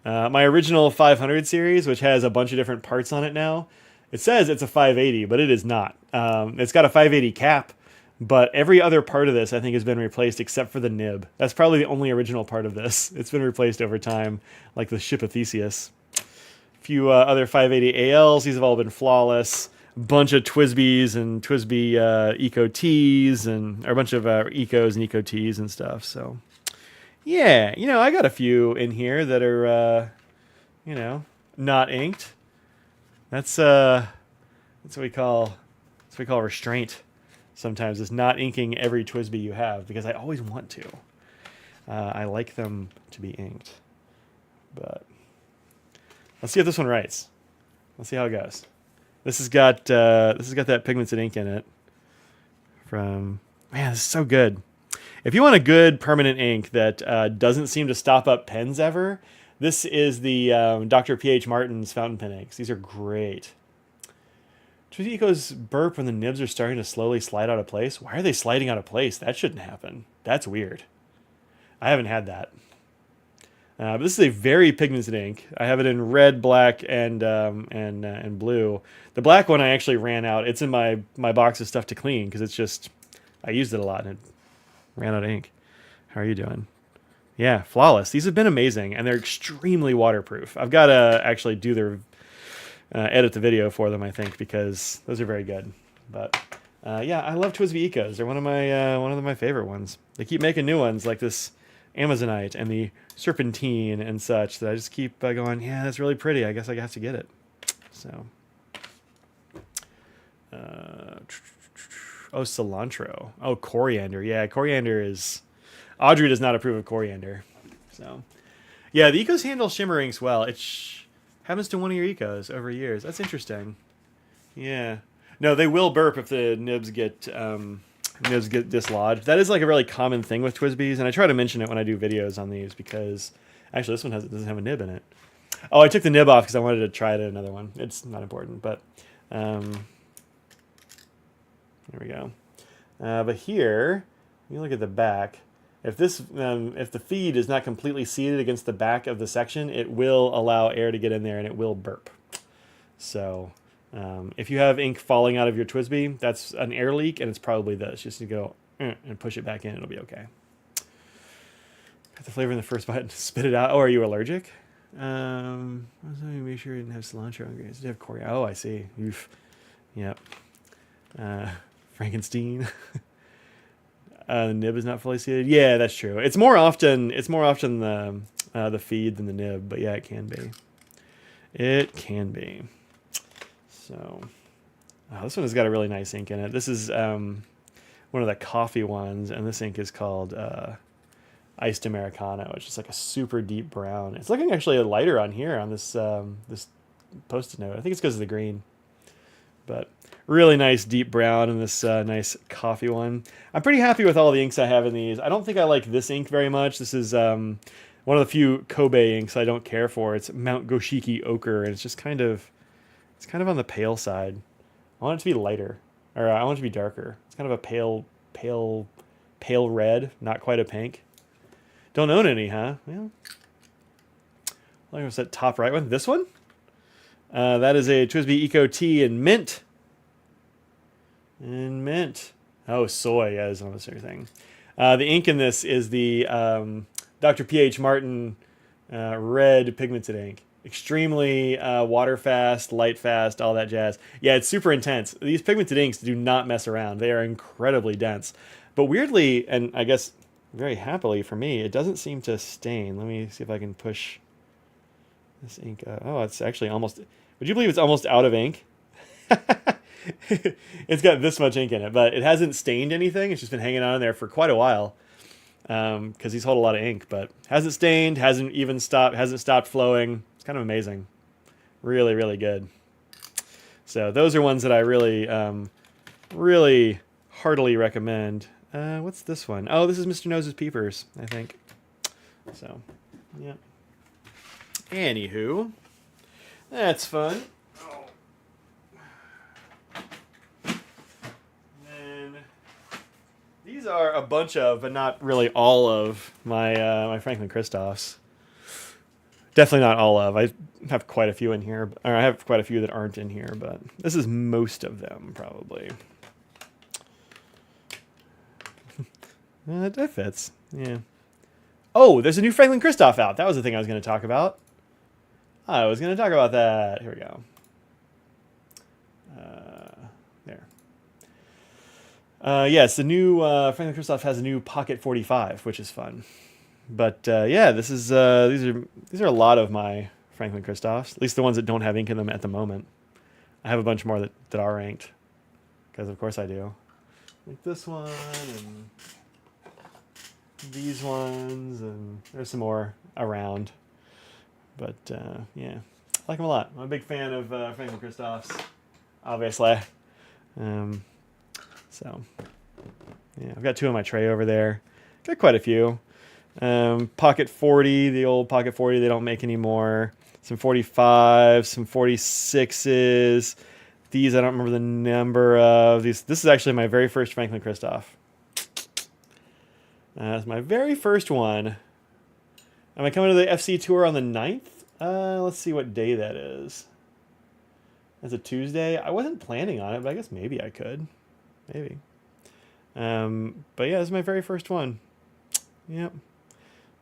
My original 500 series, which has a bunch of different parts on it now, it says it's a 580, but it is not. It's got a 580 cap, but every other part of this, I think, has been replaced except for the nib. That's probably the only original part of this. It's been replaced over time, like the ship of Theseus. A few other 580 ALs. These have all been flawless. A bunch of Twisbys and Twisby Eco Ts, or a bunch of Ecos and Eco Ts and stuff. So, yeah, I got a few in here that are, not inked. That's what we call restraint. Sometimes is not inking every Twisby you have, because I always want to. I like them to be inked. But let's see if this one writes. Let's see how it goes. This has got that pigmented ink in it. Man, this is so good. If you want a good permanent ink that doesn't seem to stop up pens ever, this is the Dr. P.H. Martin's fountain pen inks. These are great. Twisby Ecos burp when the nibs are starting to slowly slide out of place. Why are they sliding out of place? That shouldn't happen. That's weird. I haven't had that. But this is a very pigmented ink. I have it in red, black, and blue. The black one I actually ran out. It's in my box of stuff to clean because I used it a lot and it ran out of ink. How are you doing? Yeah, flawless. These have been amazing, and they're extremely waterproof. I've got to actually do their edit the video for them, I think, because those are very good. But yeah, I love Twisby Ecos. They're one of my favorite ones. They keep making new ones like this Amazonite and the Serpentine and such that I just keep going, yeah, that's really pretty. I guess I have to get it. So, cilantro. Oh, coriander. Yeah, coriander is... Audrey does not approve of coriander. So, yeah, the Ecos handle shimmer inks well. Happens to one of your Ecos over years. That's interesting. Yeah. No, they will burp if the nibs get dislodged. That is like a really common thing with Twisbys, and I try to mention it when I do videos on these because actually this one doesn't have a nib in it. Oh, I took the nib off because I wanted to try it in another one. It's not important, but there we go. But here, you look at the back. If the feed is not completely seated against the back of the section, it will allow air to get in there and it will burp. So if you have ink falling out of your Twisby, that's an air leak, and it's probably this. Just to go and push it back in, it'll be okay. Got the flavor in the first bite, spit it out. Oh, are you allergic? I was going to make sure you didn't have cilantro ingredients. Did you have coriander? Oh, I see. Oof. Yep. Frankenstein. The nib is not fully seated. Yeah, that's true. It's more often the feed than the nib, but yeah, it can be. It can be. So, this one has got a really nice ink in it. This is one of the coffee ones, and this ink is called Iced Americano. It's just like a super deep brown. It's looking actually lighter on here on this this Post-it note. I think it's because of the green, but really nice deep brown in this nice coffee one. I'm pretty happy with all the inks I have in these. I don't think I like this ink very much. This is one of the few Kobe inks I don't care for. It's Mount Goshiki Ochre, and it's just kind of on the pale side. I want it to be lighter, or I want it to be darker. It's kind of a pale red, not quite a pink. Don't own any, huh? Well, like was that top right one? This one? That is a Twisby Eco Tea in mint. And mint. Oh, soy, yeah, is another thing. The ink in this is the Dr. P.H. Martin red pigmented ink. Extremely water fast, light fast, all that jazz. Yeah, it's super intense. These pigmented inks do not mess around. They are incredibly dense. But weirdly, and I guess very happily for me, it doesn't seem to stain. Let me see if I can push this ink. Oh, it's actually almost... Would you believe it's almost out of ink? It's got this much ink in it, but it hasn't stained anything. It's just been hanging on in there for quite a while because these hold a lot of ink, but hasn't stained, hasn't stopped flowing. It's kind of amazing. Really, really good. So those are ones that I really, really heartily recommend. What's this one? Oh, this is Mr. Nose's Peepers, I think. So, yeah. Anywho, that's fun. These are a bunch of, but not really all of, my my Franklin Christophs. Definitely not all of. I have quite a few in here, or I have quite a few that aren't in here, but this is most of them probably. That fits. Yeah. Oh, there's a new Franklin Christoph out. That was the thing I was going to talk about. I was going to talk about that. Here we go. There. Yes, the new Franklin Christoph has a new Pocket 45, which is fun. But yeah, this is these are a lot of my Franklin Christophs, at least the ones that don't have ink in them at the moment. I have a bunch more that are inked, because of course I do. Like this one and these ones, and there's some more around. But yeah, I like them a lot. I'm a big fan of Franklin Christophs, obviously. So yeah, I've got two in my tray over there. Got quite a few. Pocket 40, the old Pocket 40 they don't make anymore. Some 45s, some 46s. These I don't remember the number of. This is actually my very first Franklin Christoph. That's my very first one. Am I coming to the FC tour on the 9th? Let's see what day that is. That's a Tuesday. I wasn't planning on it, but I guess maybe I could. Maybe. But yeah, this is my very first one. Yep.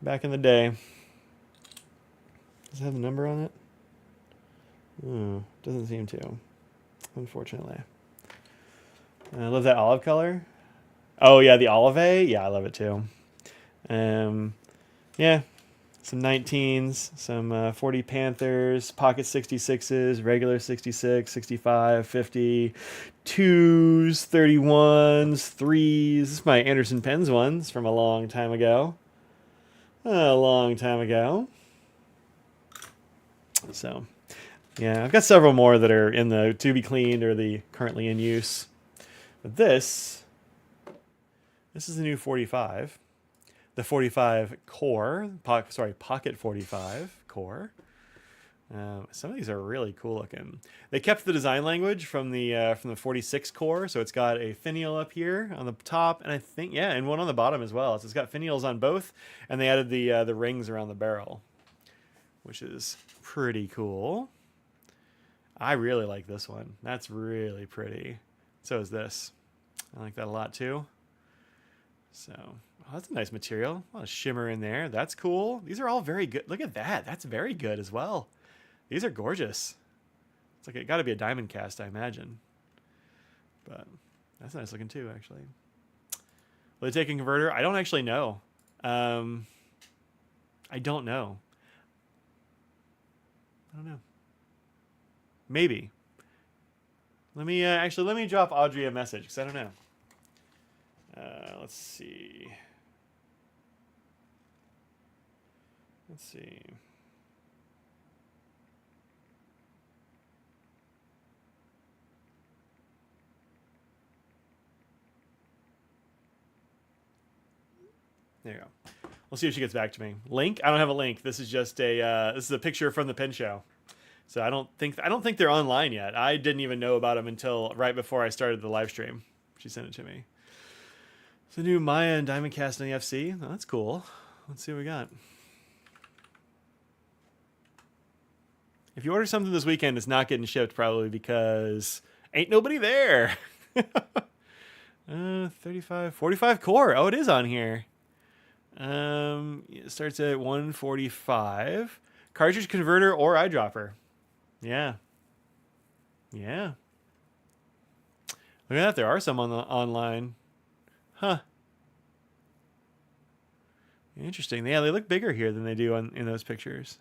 Back in the day. Does it have a number on it? Oh, doesn't seem to, unfortunately. I love that olive color. Oh yeah, the olive. Yeah, I love it too. Yeah, some 19s, some 40 Panthers, pocket 66s, regular 66, 65, 50, 2s, 31s, 3s. This is my Anderson Pens ones from a long time ago. A long time ago. So, yeah, I've got several more that are in the to be cleaned or the currently in use. But this is the new 45. The 45 core, Pocket 45 core. Some of these are really cool looking. They kept the design language from the 46 core, so it's got a finial up here on the top, and I think and one on the bottom as well. So it's got finials on both, and they added the rings around the barrel, which is pretty cool. I really like this one. That's really pretty. So is this. I like that a lot too. So, that's a nice material. A lot of shimmer in there. That's cool. These are all very good. Look at that. That's very good as well. These are gorgeous. It's like it got to be a diamond cast, I imagine. But that's nice looking too, actually. Will they take a converter? I don't actually know. I don't know. I don't know. Maybe. Let me drop Audrey a message because I don't know. Let's see. Let's see. There you go. We'll see if she gets back to me. Link? I don't have a link. This is just a picture from the pen show. So I don't think they're online yet. I didn't even know about them until right before I started the live stream. She sent it to me. It's a new Maya and Diamond Cast on the FC. Oh, that's cool. Let's see what we got. If you order something this weekend, it's not getting shipped probably because ain't nobody there. 35, 45 core. Oh, it is on here. It starts at 145. Cartridge converter or eyedropper. Yeah. Yeah. Look at that. There are some on the online. Huh. Interesting. Yeah, they look bigger here than they do in those pictures.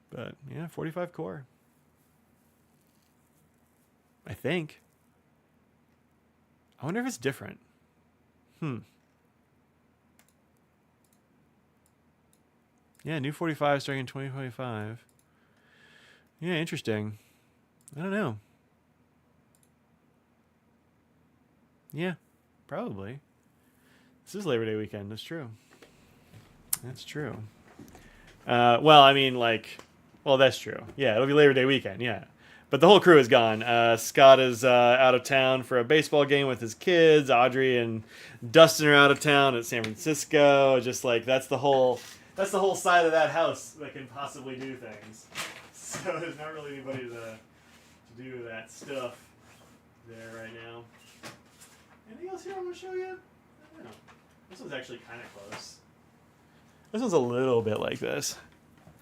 But yeah, 45 core. I think. I wonder if it's different. Yeah, new 45 starting in 2025. Yeah, interesting. I don't know. Yeah, probably. This is Labor Day weekend. That's true. That's true. Well, I mean, that's true. Yeah, it'll be Labor Day weekend, yeah. But the whole crew is gone. Scott is out of town for a baseball game with his kids. Audrey and Dustin are out of town at San Francisco. Just like, that's the whole that's the whole side of that house that can possibly do things. So there's not really anybody to do that stuff there right now. Anything else here I want to show you? I don't know. This one's actually kind of close. This one's a little bit like this.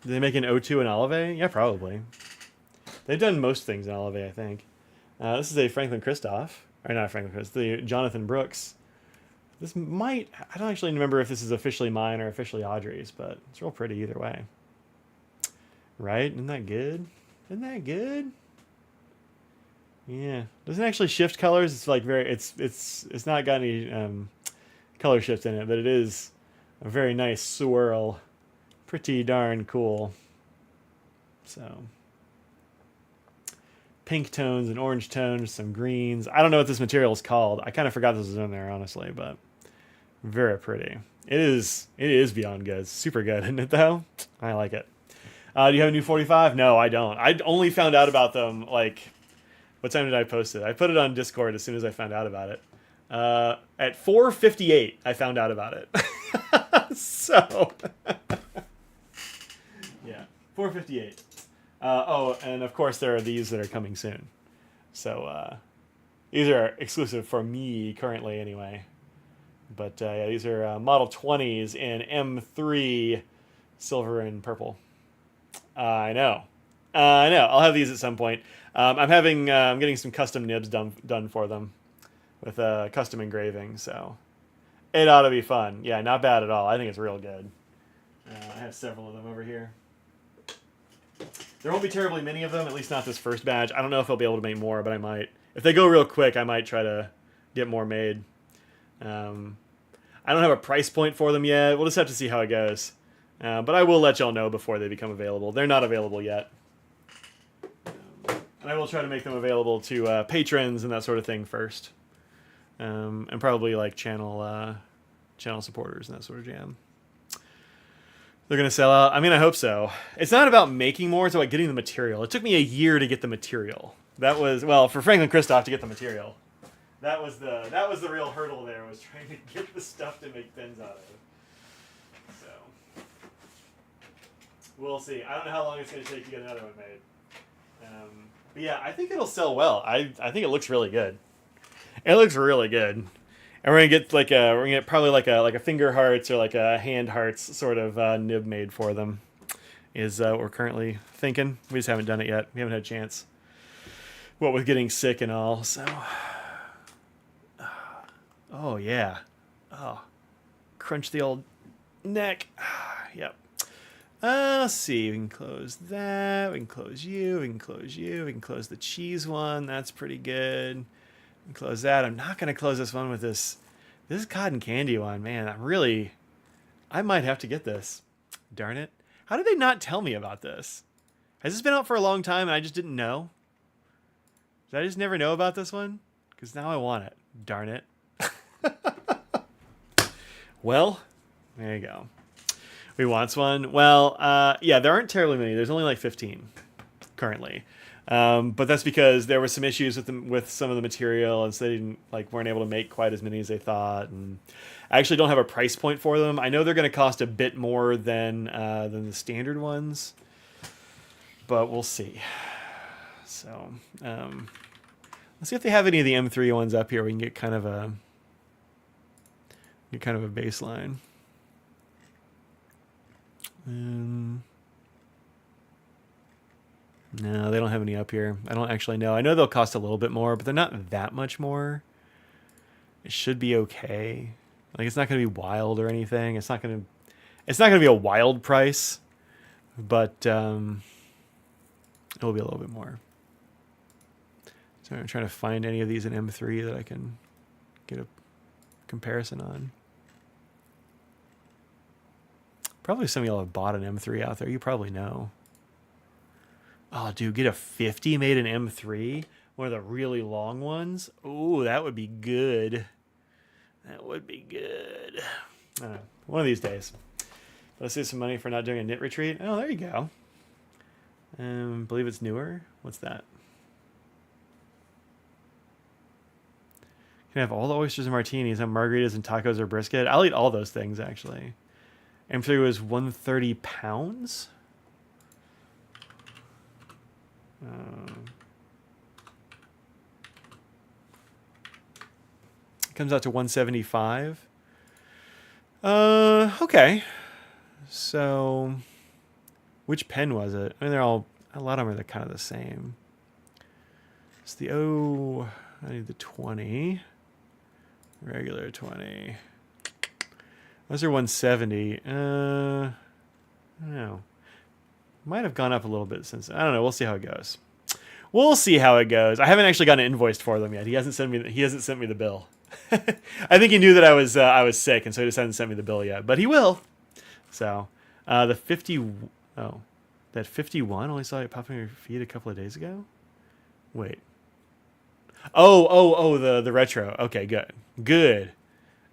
Did they make an O2 in Olive? Yeah, probably. They've done most things in Olive, I think. This is a Franklin Christoph. Or not Franklin Christoph, the Jonathan Brooks. This might... I don't actually remember if this is officially mine or officially Audrey's, but it's real pretty either way. Right? Isn't that good? Isn't that good? Yeah. Doesn't actually shift colors. It's like very... It's not got any color shift in it, but it is a very nice swirl. Pretty darn cool. So... pink tones and orange tones, some greens. I don't know what this material is called. I kind of forgot this was in there, honestly, but very pretty. It is beyond good. It's super good, isn't it, though? I like it. Do you have a new 45? No, I don't. I only found out about them, like, what time did I post it? I put it on Discord as soon as I found out about it. At 4:58, I found out about it. So, yeah, 4:58. Oh, and of course there are these that are coming soon. So these are exclusive for me currently anyway. But yeah, these are Model 20s in M3 silver and purple. I know. I'll have these at some point. I'm getting some custom nibs done for them with custom engraving. So it ought to be fun. Yeah, not bad at all. I think it's real good. I have several of them over here. There won't be terribly many of them, at least not this first batch. I don't know if I'll be able to make more, but I might. If they go real quick, I might try to get more made. I don't have a price point for them yet. We'll just have to see how it goes. But I will let y'all know before they become available. They're not available yet. And I will try to make them available to patrons and that sort of thing first. And probably like channel supporters and that sort of jam. They're going to sell out. I mean, I hope so. It's not about making more. It's about getting the material. It took me a year to get the material. That was, well, for Franklin Christoph to get the material. That was the real hurdle there, was trying to get the stuff to make pins out of. So, we'll see. I don't know how long it's going to take to get another one made. But yeah, I think it'll sell well. I think it looks really good. It looks really good. And we're gonna get probably like a finger hearts or like a hand hearts sort of nib made for them. Is what we're currently thinking. We just haven't done it yet. We haven't had a chance. What with getting sick and all. So, oh yeah, oh, crunch the old neck. Yep. Let's see. We can close that. We can close you. We can close you. We can close the cheese one. That's pretty good. Close that. I'm not going to close this one with this cotton candy one. Man, I might have to get this. Darn it. How did they not tell me about this? Has this been out for a long time and I just didn't know? Did I just never know about this one? Because now I want it. Darn it. Well, there you go. We wants one. Well, yeah, there aren't terribly many. There's only like 15 currently. But that's because there were some issues with some of the material, and so they weren't able to make quite as many as they thought. And I actually don't have a price point for them. I know they're going to cost a bit more than the standard ones, but we'll see. So let's see if they have any of the M3 ones up here. We can get kind of a baseline. No, they don't have any up here. I don't actually know. I know they'll cost a little bit more, but they're not that much more. It should be okay. Like, it's not going to be wild or anything. It's not going to be a wild price, but it will be a little bit more. So I'm trying to find any of these in M3 that I can get a comparison on. Probably some of y'all have bought an M3 out there. You probably know. Oh, dude, get a 50 made in M3? One of the really long ones? Ooh, that would be good. That would be good. I don't know. One of these days. Let's save some money for not doing a knit retreat. Oh, there you go. I believe it's newer. What's that? Can have all the oysters and martinis, and margaritas and tacos or brisket. I'll eat all those things, actually. M3 was 130 pounds. Comes out to 175. Okay. So, which pen was it? I mean, a lot of them are kind of the same. It's the I need the 20. Regular 20. Those are 170. I don't know. Might have gone up a little bit since. I don't know. We'll see how it goes. We'll see how it goes. I haven't actually gotten invoiced for them yet. He hasn't sent me the bill. I think he knew that I was sick, and so he just hasn't sent me the bill yet. But he will. So, the 50. Oh, that 51. Only saw it pop in your feed a couple of days ago. Wait. Oh, the retro. Okay, good,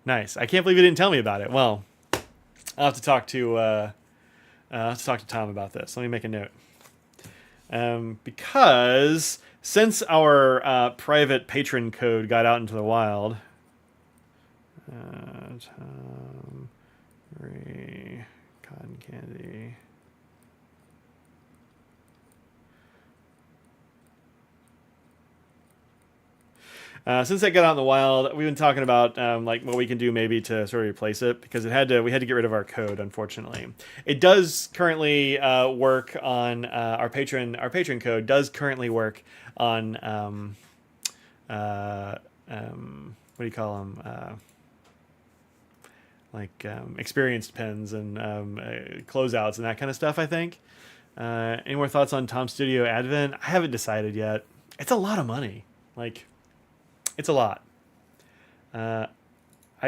nice. I can't believe you didn't tell me about it. Well, I'll have to talk to Tom about this. Let me make a note. Because since our private patron code got out into the wild, Tom Cotton Candy. Since that got out in the wild, we've been talking about like what we can do maybe to sort of replace it, because we had to get rid of our code, unfortunately. It does currently work on our patron code does currently work on what do you call them, like experienced pens and closeouts and that kind of stuff, I think. Any more thoughts on Tom Studio Advent? I haven't decided yet. It's a lot of money. Like, it's a lot. I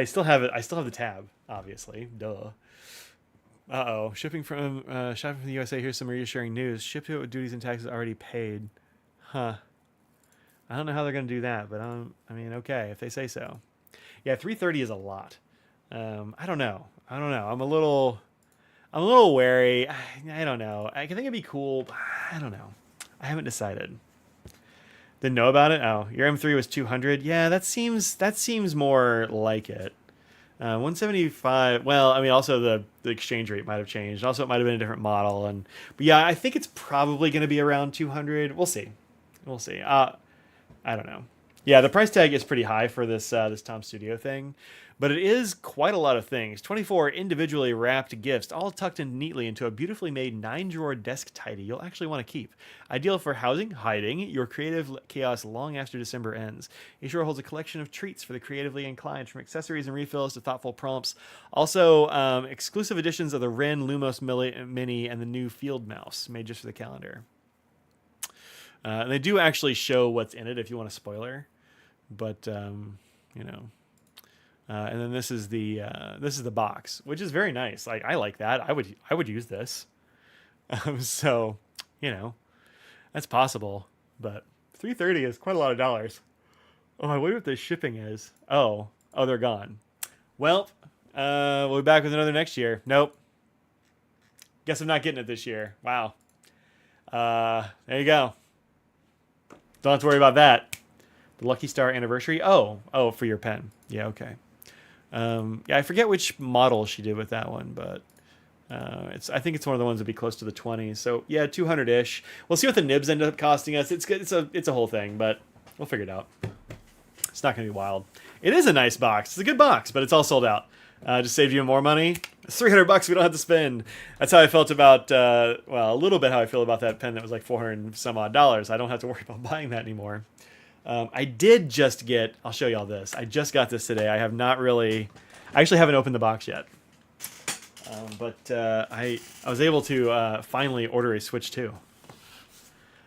still have it. I still have the tab, obviously. Duh. Shipping from shopping from the USA. Here's some reassuring news. Ship to it with duties and taxes already paid. Huh. I don't know how they're going to do that, but I mean, okay, if they say so. Yeah, 330 is a lot. I don't know. I'm a little wary. I don't know. I think it'd be cool, but I don't know. I haven't decided. Didn't know about it? Oh, your M3 was 200. Yeah, that seems more like it. 175. Well, I mean, also the exchange rate might have changed. Also, it might have been a different model. But yeah, I think it's probably going to be around 200. We'll see. I don't know. Yeah, the price tag is pretty high for this Tom Studio thing, but it is quite a lot of things. 24 individually wrapped gifts, all tucked in neatly into a beautifully made 9-drawer desk tidy you'll actually want to keep. Ideal for hiding your creative chaos long after December ends. Each drawer holds a collection of treats for the creatively inclined, from accessories and refills to thoughtful prompts. Also, exclusive editions of the Ren Lumos Mini and the new Field Mouse, made just for the calendar. And they do actually show what's in it if you want a spoiler. But you know, and then this is the box, which is very nice. Like, I like that. I would use this. So, you know, that's possible. But $330 is quite a lot of dollars. Oh, I wonder what the shipping is. Oh, they're gone. Well, we'll be back with another next year. Nope. Guess I'm not getting it this year. Wow. There you go. Don't have to worry about that. The Lucky Star anniversary. Oh, for your pen. Yeah, okay. Yeah, I forget which model she did with that one, but I think it's one of the ones that'd be close to the 20s. So yeah, 200-ish. We'll see what the nibs end up costing us. It's a whole thing, but we'll figure it out. It's not gonna be wild. It is a nice box. It's a good box, but it's all sold out. Just saved you more money. It's $300 we don't have to spend. That's how I felt about well, a little bit how I feel about that pen that was like $400 and some odd. I don't have to worry about buying that anymore. I did just get, I'll show y'all this. I just got this today. I actually haven't opened the box yet. But I was able to finally order a Switch 2.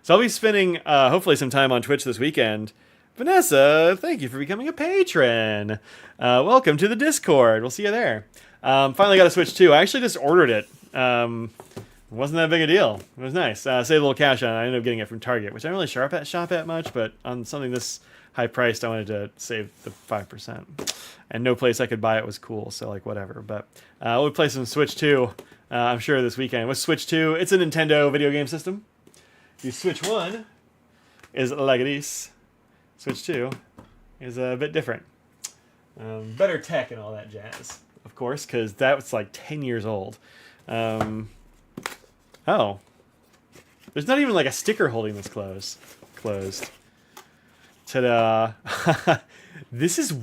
So I'll be spending hopefully some time on Twitch this weekend. Vanessa, thank you for becoming a patron. Welcome to the Discord. We'll see you there. Finally got a Switch 2. I actually just ordered it. It wasn't that big a deal. It was nice. Saved a little cash on it. I ended up getting it from Target, which I don't really shop at much, but on something this high priced, I wanted to save the 5%. And no place I could buy it was cool, so like whatever. But we'll play some Switch 2, I'm sure, this weekend. With Switch 2, it's a Nintendo video game system. The Switch 1 is like this. Switch 2 is a bit different. Better tech and all that jazz. of course, because that was like 10 years old. Oh, there's not even like a sticker holding this closed. Ta-da! This is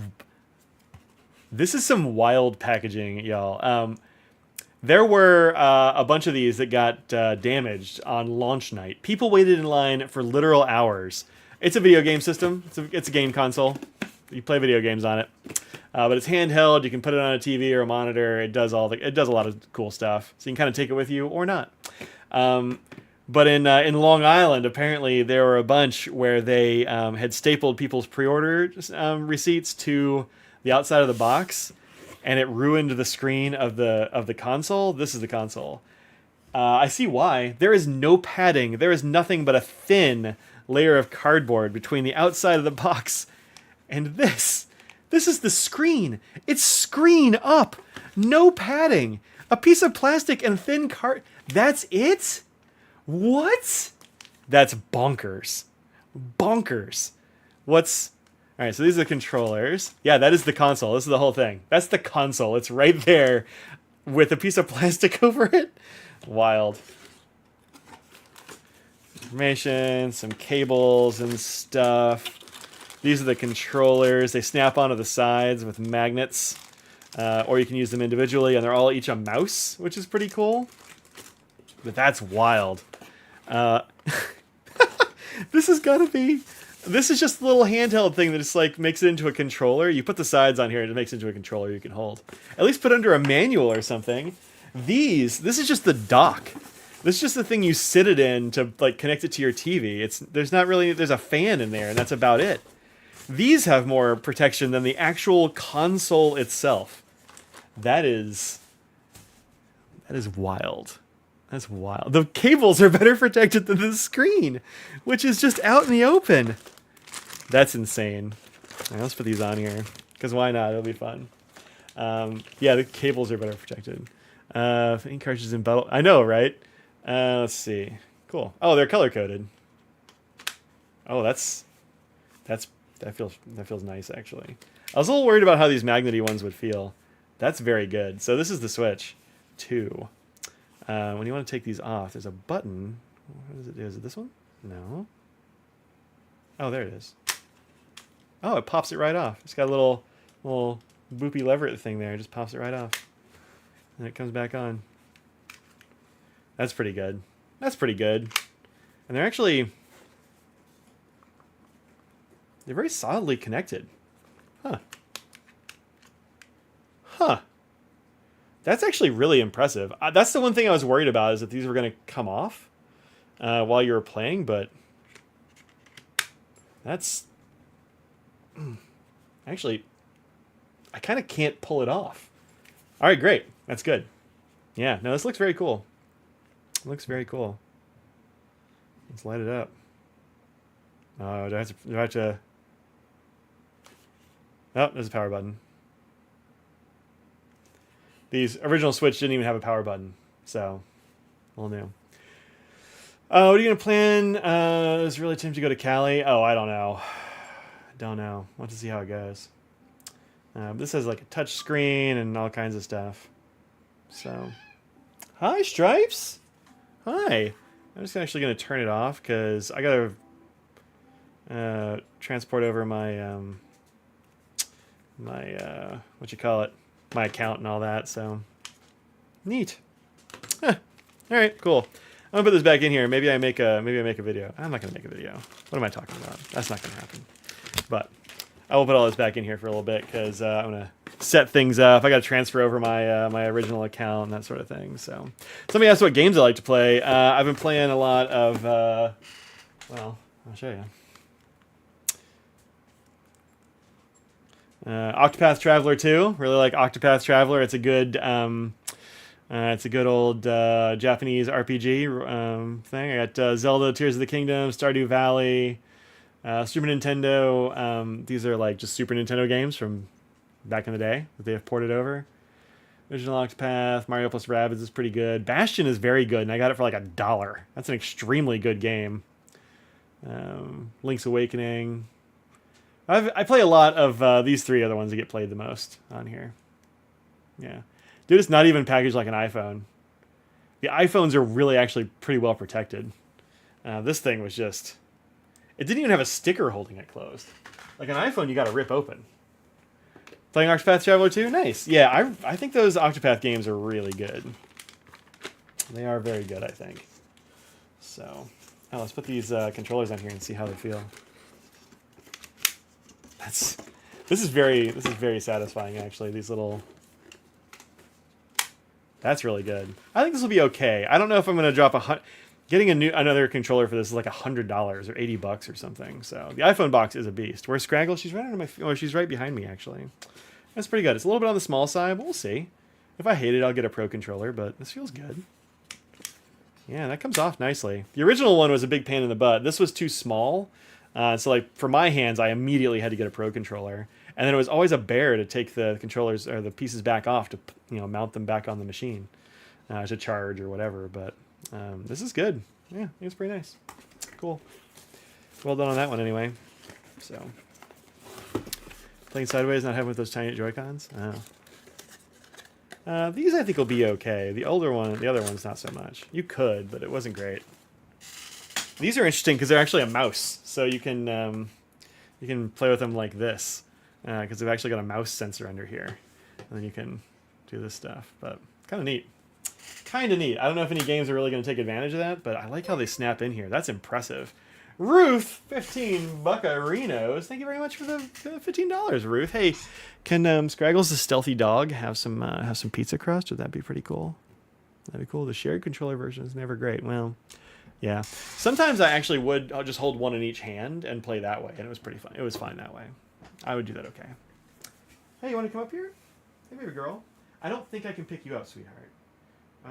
some wild packaging, y'all. There were a bunch of these that got damaged on launch night. People waited in line for literal hours. It's a video game system. It's a game console. You play video games on it, but it's handheld. You can put it on a TV or a monitor. It does a lot of cool stuff. So you can kind of take it with you or not. But in Long Island, apparently there were a bunch where they had stapled people's pre-order receipts to the outside of the box, and it ruined the screen of the console. This is the console. I see why. There is no padding. There is nothing but a thin layer of cardboard between the outside of the box and this. This is the screen. It's screen up. No padding. A piece of plastic and thin card. That's it? What? That's bonkers. Bonkers. What's... All right, so these are the controllers. Yeah, that is the console. This is the whole thing. That's the console. It's right there with a piece of plastic over it. Wild. Information, some cables and stuff. These are the controllers. They snap onto the sides with magnets, or you can use them individually, and they're all each a mouse, which is pretty cool. But that's wild. This has got to be... This is just a little handheld thing that just like makes it into a controller. You put the sides on here and it makes it into a controller you can hold. At least put it under a manual or something. This is just the dock. This is just the thing you sit it in to like connect it to your TV. There's a fan in there and that's about it. These have more protection than the actual console itself. That is wild. That's wild. The cables are better protected than the screen, which is just out in the open. That's insane. All right, let's put these on here, because why not? It'll be fun. Yeah, the cables are better protected. Ink cartridges in bottle. I know, right? Let's see. Cool. Oh, they're color coded. Oh, that feels nice actually. I was a little worried about how these magnety ones would feel. That's very good. So this is the switch. 2. When you want to take these off, there's a button. What does it do? Is it this one? No. Oh, there it is. Oh, it pops it right off. It's got a little boopy lever thing there. It just pops it right off. And it comes back on. That's pretty good. That's pretty good. And they're very solidly connected. Huh. Huh. That's actually really impressive. That's the one thing I was worried about, is that these were going to come off while you were playing, but that's... Actually, I kind of can't pull it off. All right, great. That's good. Yeah, no, this looks very cool. It looks very cool. Let's light it up. Oh, do I have to... Oh, there's a power button. These original Switch didn't even have a power button, so a little new. What are you gonna plan? Is it really tempting to go to Cali? Oh, I don't know. Don't know. We'll have to see how it goes. This has like a touch screen and all kinds of stuff. So, hi Stripes. Hi. I'm just actually gonna turn it off because I gotta transport over my what you call it, my account and all that. So neat. Huh. All right, cool. I'm gonna put this back in here. Maybe I make a video. I'm not gonna make a video. What am I talking about? That's not gonna happen. But I will put all this back in here for a little bit because I'm gonna set things up. I got to transfer over my original account and that sort of thing. So somebody asked what games I like to play. I've been playing a lot of. Well, I'll show you. Octopath Traveler 2. Really like Octopath Traveler. It's a good old Japanese RPG thing. I got Zelda Tears of the Kingdom, Stardew Valley, Super Nintendo. These are like just Super Nintendo games from back in the day that they have ported over. Original Octopath, Mario plus Rabbids is pretty good. Bastion is very good, and I got it for like $1. That's an extremely good game. Link's Awakening. I play a lot of these three are the ones that get played the most on here. Yeah. Dude, it's not even packaged like an iPhone. The iPhones are really actually pretty well protected. This thing was just... It didn't even have a sticker holding it closed. Like an iPhone, you got to rip open. Playing Octopath Traveler 2? Nice. Yeah, I think those Octopath games are really good. They are very good, I think. So, let's put these controllers on here and see how they feel. This is very satisfying, actually. These little... That's really good. I think this will be okay. I don't know if I'm going to drop getting another controller for this is like $100 or $80 or something. So the iPhone box is a beast. Where's Scraggle? She's right under my... Oh, she's right behind me, actually. That's pretty good. It's a little bit on the small side, but we'll see. If I hate it, I'll get a Pro controller, but this feels good. Yeah, that comes off nicely. The original one was a big pain in the butt. This was too small. So like for my hands, I immediately had to get a Pro controller. And then it was always a bear to take the controllers or the pieces back off to, mount them back on the machine to charge or whatever. But this is good. Yeah, it's pretty nice. Cool. Well done on that one anyway. So playing sideways, not having with those tiny Joy-Cons. Oh. These I think will be okay. The other one's not so much. You could, but it wasn't great. These are interesting because they're actually a mouse, so you can play with them like this because they've actually got a mouse sensor under here, and then you can do this stuff. But kind of neat. Kind of neat. I don't know if any games are really going to take advantage of that, but I like how they snap in here. That's impressive. Ruth, 15 buccarinos. Thank you very much for the $15, Ruth. Hey, can Scraggles the stealthy dog have some pizza crust? Would that be pretty cool? That'd be cool. The shared controller version is never great. Well, yeah. Sometimes I'll just hold one in each hand and play that way, and it was pretty fun. It was fine that way. I would do that okay. Hey, you want to come up here? Hey, baby girl. I don't think I can pick you up, sweetheart.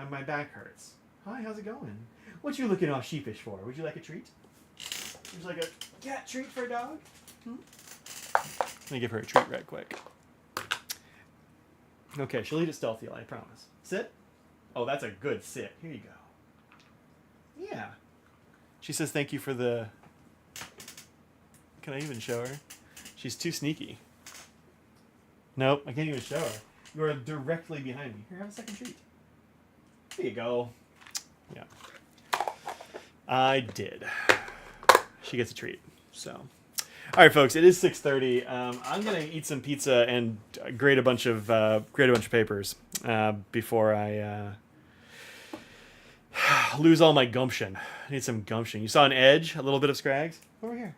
My back hurts. Hi, how's it going? What you looking all sheepish for? Would you like a treat? Would you like a cat treat for a dog? Let me give her a treat right quick. Okay, she'll eat it stealthy, I promise. Sit. Oh, that's a good sit. Here you go. Yeah. She says thank you for the... Can I even show her? She's too sneaky. Nope, I can't even show her. You are directly behind me. Here, have a second treat. There you go. Yeah. I did. She gets a treat. So, all right, folks. It is 6:30. I'm gonna eat some pizza and grade a bunch of papers before I lose all my gumption. I need some gumption. You saw an edge, a little bit of Scrags. Over here.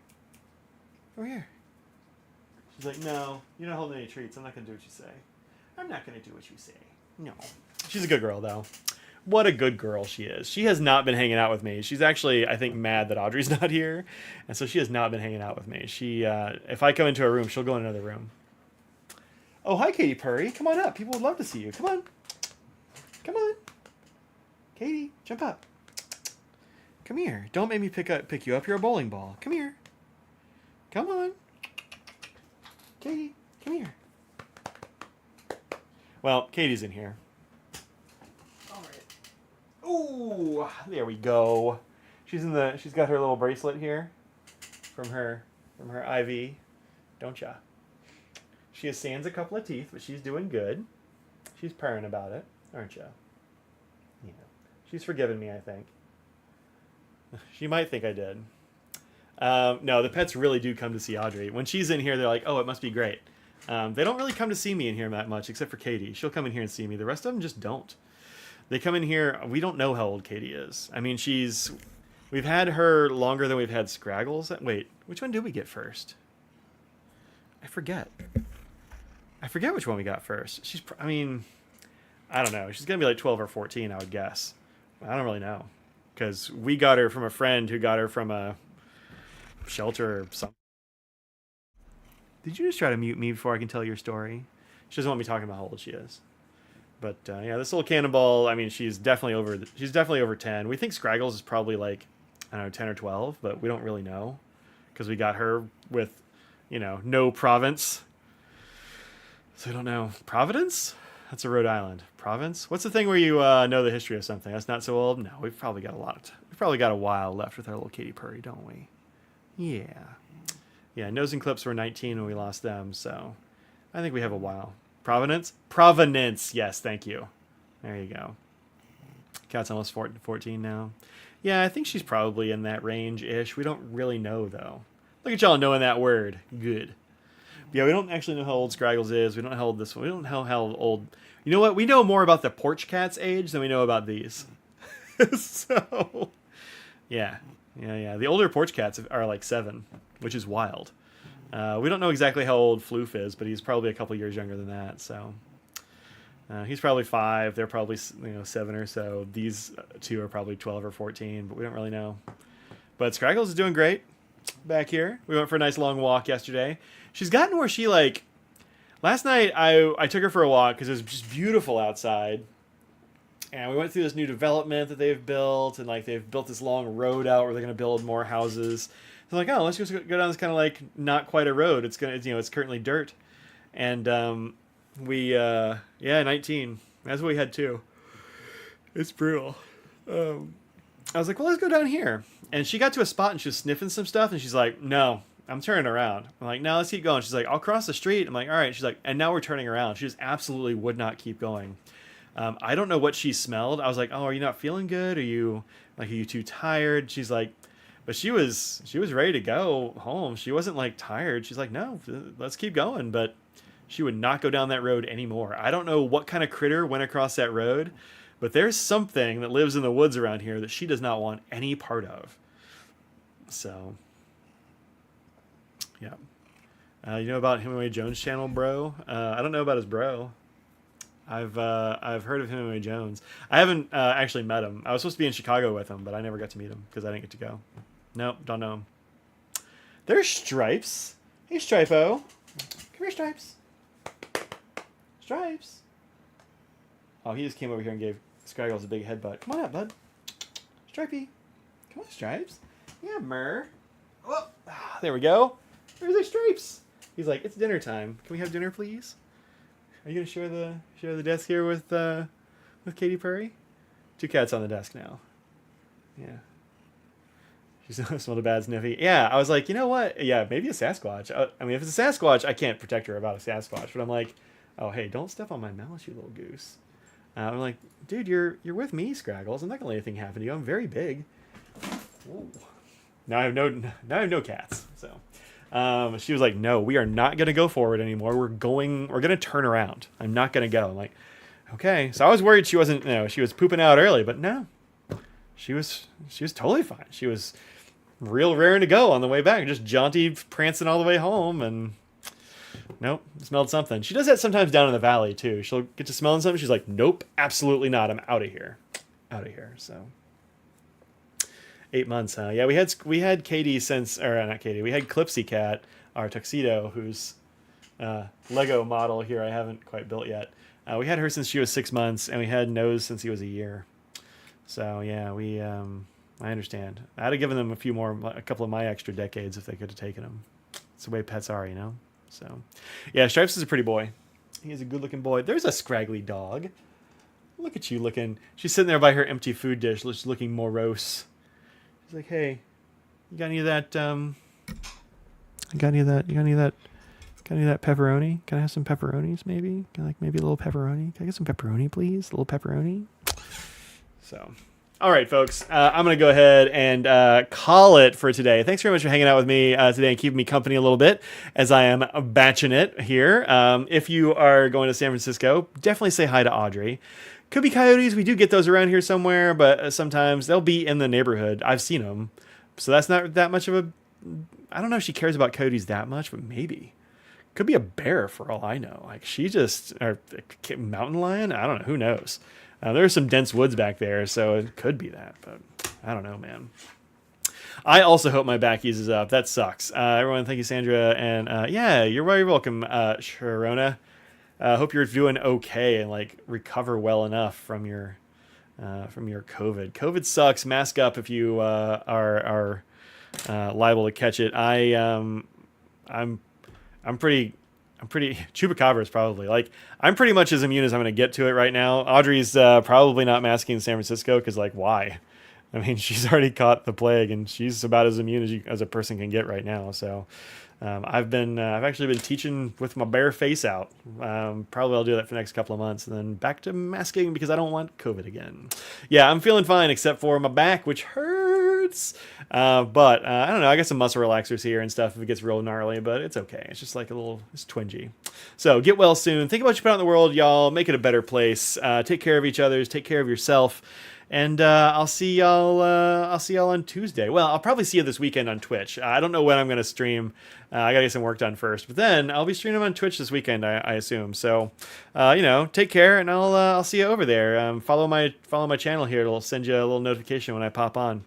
Over here. She's like, no, you're not holding any treats. I'm not gonna do what you say. I'm not gonna do what you say. No. She's a good girl, though. What a good girl she is. She has not been hanging out with me. She's actually, I think, mad that Audrey's not here. And so she has not been hanging out with me. She, if I come into a room, she'll go in another room. Oh, hi, Katy Purry. Come on up. People would love to see you. Come on. Come on. Katie, jump up. Come here. Don't make me pick you up. You're a bowling ball. Come here. Come on. Katie, come here. Well, Katie's in here. Ooh, there we go. She's got her little bracelet here from her IV, don't ya? She has sans a couple of teeth, but she's doing good. She's purring about it, aren't ya? Yeah. She's forgiven me, I think. She might think I did. No, the pets really do come to see Audrey. When she's in here, they're like, oh, it must be great. They don't really come to see me in here that much, except for Katie. She'll come in here and see me. The rest of them just don't. They come in here. We don't know how old Katie is. I mean, we've had her longer than we've had Scraggles. Wait, which one did we get first? I forget which one we got first. I don't know. She's going to be like 12 or 14, I would guess. I don't really know. Because we got her from a friend who got her from a shelter or something. Did you just try to mute me before I can tell your story? She doesn't want me talking about how old she is. But yeah, this little cannonball, I mean, she's definitely over 10. We think Scraggles is probably like, I don't know, 10 or 12, but we don't really know because we got her with, no province. So I don't know. Providence? That's a Rhode Island. Province? What's the thing where you know the history of something? That's not so old? No, we've probably got a while left with our little Katy Purry, don't we? Yeah. Yeah, Nose and Clips were 19 when we lost them, so I think we have a while. Provenance. Yes, thank you. There you go. Cat's almost 14 now. Yeah, I think she's probably in that range-ish. We don't really know, though. Look at y'all knowing that word. Good. But yeah, we don't actually know how old Scraggles is. We don't know how old this one. We don't know how old... You know what? We know more about the porch cat's age than we know about these. So, yeah. The older porch cats are like 7, which is wild. We don't know exactly how old Floof is, but he's probably a couple years younger than that, so... he's probably 5. They're probably 7 or so. These two are probably 12 or 14, but we don't really know. But Scraggles is doing great back here. We went for a nice long walk yesterday. She's gotten where she last night I took her for a walk because it was just beautiful outside. And we went through this new development that they've built, and they've built this long road out where they're going to build more houses. So I'm like, oh, let's just go down this kind of not quite a road. It's it's currently dirt. And 19. That's what we had too. It's brutal. I was like, well, let's go down here. And she got to a spot and she was sniffing some stuff, and she's like, no, I'm turning around. I'm like, no, let's keep going. She's like, I'll cross the street. I'm like, all right. She's like, and now we're turning around. She just absolutely would not keep going. I don't know what she smelled. I was like, oh, are you not feeling good? Are you too tired? She's like, but she was ready to go home. She wasn't tired. She's like, no, let's keep going. But she would not go down that road anymore. I don't know what kind of critter went across that road, but there's something that lives in the woods around here that she does not want any part of. So, yeah. You know about Hemingway Jones' channel, bro? I don't know about his bro. I've heard of Hemingway Jones. I haven't actually met him. I was supposed to be in Chicago with him, but I never got to meet him because I didn't get to go. Nope, don't know him. There's Stripes. Hey, Stripe-O. Come here, Stripes. Stripes. Oh, he just came over here and gave Scraggles a big headbutt. Come on out, bud. Stripey. Come on, Stripes. Yeah, Murr. Oh, there we go. There's our Stripes. He's like, it's dinner time. Can we have dinner, please? Are you gonna share the desk here with Katy Perry? 2 cats on the desk now. Yeah. She smelled a bad sniffy. Yeah, I was like, you know what? Yeah, maybe a Sasquatch. I mean, if it's a Sasquatch, I can't protect her about a Sasquatch. But I'm like, oh, hey, don't step on my mouse, you little goose. I'm like, dude, you're with me, Scraggles. I'm not gonna let anything happen to you. I'm very big. Ooh. Now I have no cats. So, she was like, no, we are not gonna go forward anymore. We're gonna turn around. I'm not gonna go. I'm like, okay. So I was worried she wasn't, she was pooping out early, but no, she was totally fine. She was real raring to go on the way back, just jaunty prancing all the way home, and nope, smelled something. She does that sometimes down in the valley too. She'll get to smelling something. She's like, nope, absolutely not. I'm out of here. So 8 months, huh? Yeah, we had Katie since, or not Katie. We had Clipsy Cat, our tuxedo, who's Lego model here. I haven't quite built yet. We had her since she was 6 months, and we had Nose since he was a year. So yeah, I understand. I'd have given them a couple of my extra decades if they could have taken them. It's the way pets are, So, yeah, Stripes is a pretty boy. He's a good-looking boy. There's a scraggly dog. Look at you looking. She's sitting there by her empty food dish, just looking morose. She's like, "Hey, you got any of that? You got any of that pepperoni? Can I have some pepperonis, maybe? Maybe a little pepperoni? Can I get some pepperoni, please? A little pepperoni." So. All right, folks, I'm going to go ahead and call it for today. Thanks very much for hanging out with me today and keeping me company a little bit as I am batching it here. If you are going to San Francisco, definitely say hi to Audrey. Could be coyotes. We do get those around here somewhere, but sometimes they'll be in the neighborhood. I've seen them. So that's not that much of a... I don't know if she cares about coyotes that much, but maybe. Could be a bear for all I know. Or a mountain lion? I don't know. Who knows? There's some dense woods back there, so it could be that, but I don't know, man. I also hope my back eases up. That sucks. Everyone, thank you, Sandra, and yeah, you're very welcome, Sharona. Hope you're doing okay and recover well enough from your COVID. COVID sucks. Mask up if you are liable to catch it. I'm pretty Chupacabra is probably I'm pretty much as immune as I'm going to get to it right now. Audrey's probably not masking in San Francisco because why? I mean, she's already caught the plague and she's about as immune as a person can get right now. So I've actually been teaching with my bare face out. Probably I'll do that for the next couple of months, and then back to masking because I don't want COVID again. Yeah, I'm feeling fine except for my back, which hurts. But I don't know. I got some muscle relaxers here and stuff if it gets real gnarly, but it's okay. It's just like it's twingy. So get well soon. Think about what you put out in the world, y'all. Make it a better place. Take care of each other. Take care of yourself. And I'll see y'all. I'll see y'all on Tuesday. Well, I'll probably see you this weekend on Twitch. I don't know when I'm going to stream. I got to get some work done first. But then I'll be streaming on Twitch this weekend, I assume. So, take care, and I'll see you over there. Follow my channel here. It'll send you a little notification when I pop on.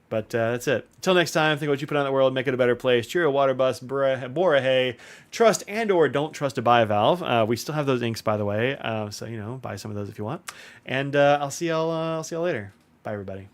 But that's it. Until next time, think about what you put on the world, make it a better place. Cheerio, water bus, bora hey, trust and/or don't trust a bivalve. We still have those inks, by the way. So buy some of those if you want. And I'll see y'all later. Bye, everybody.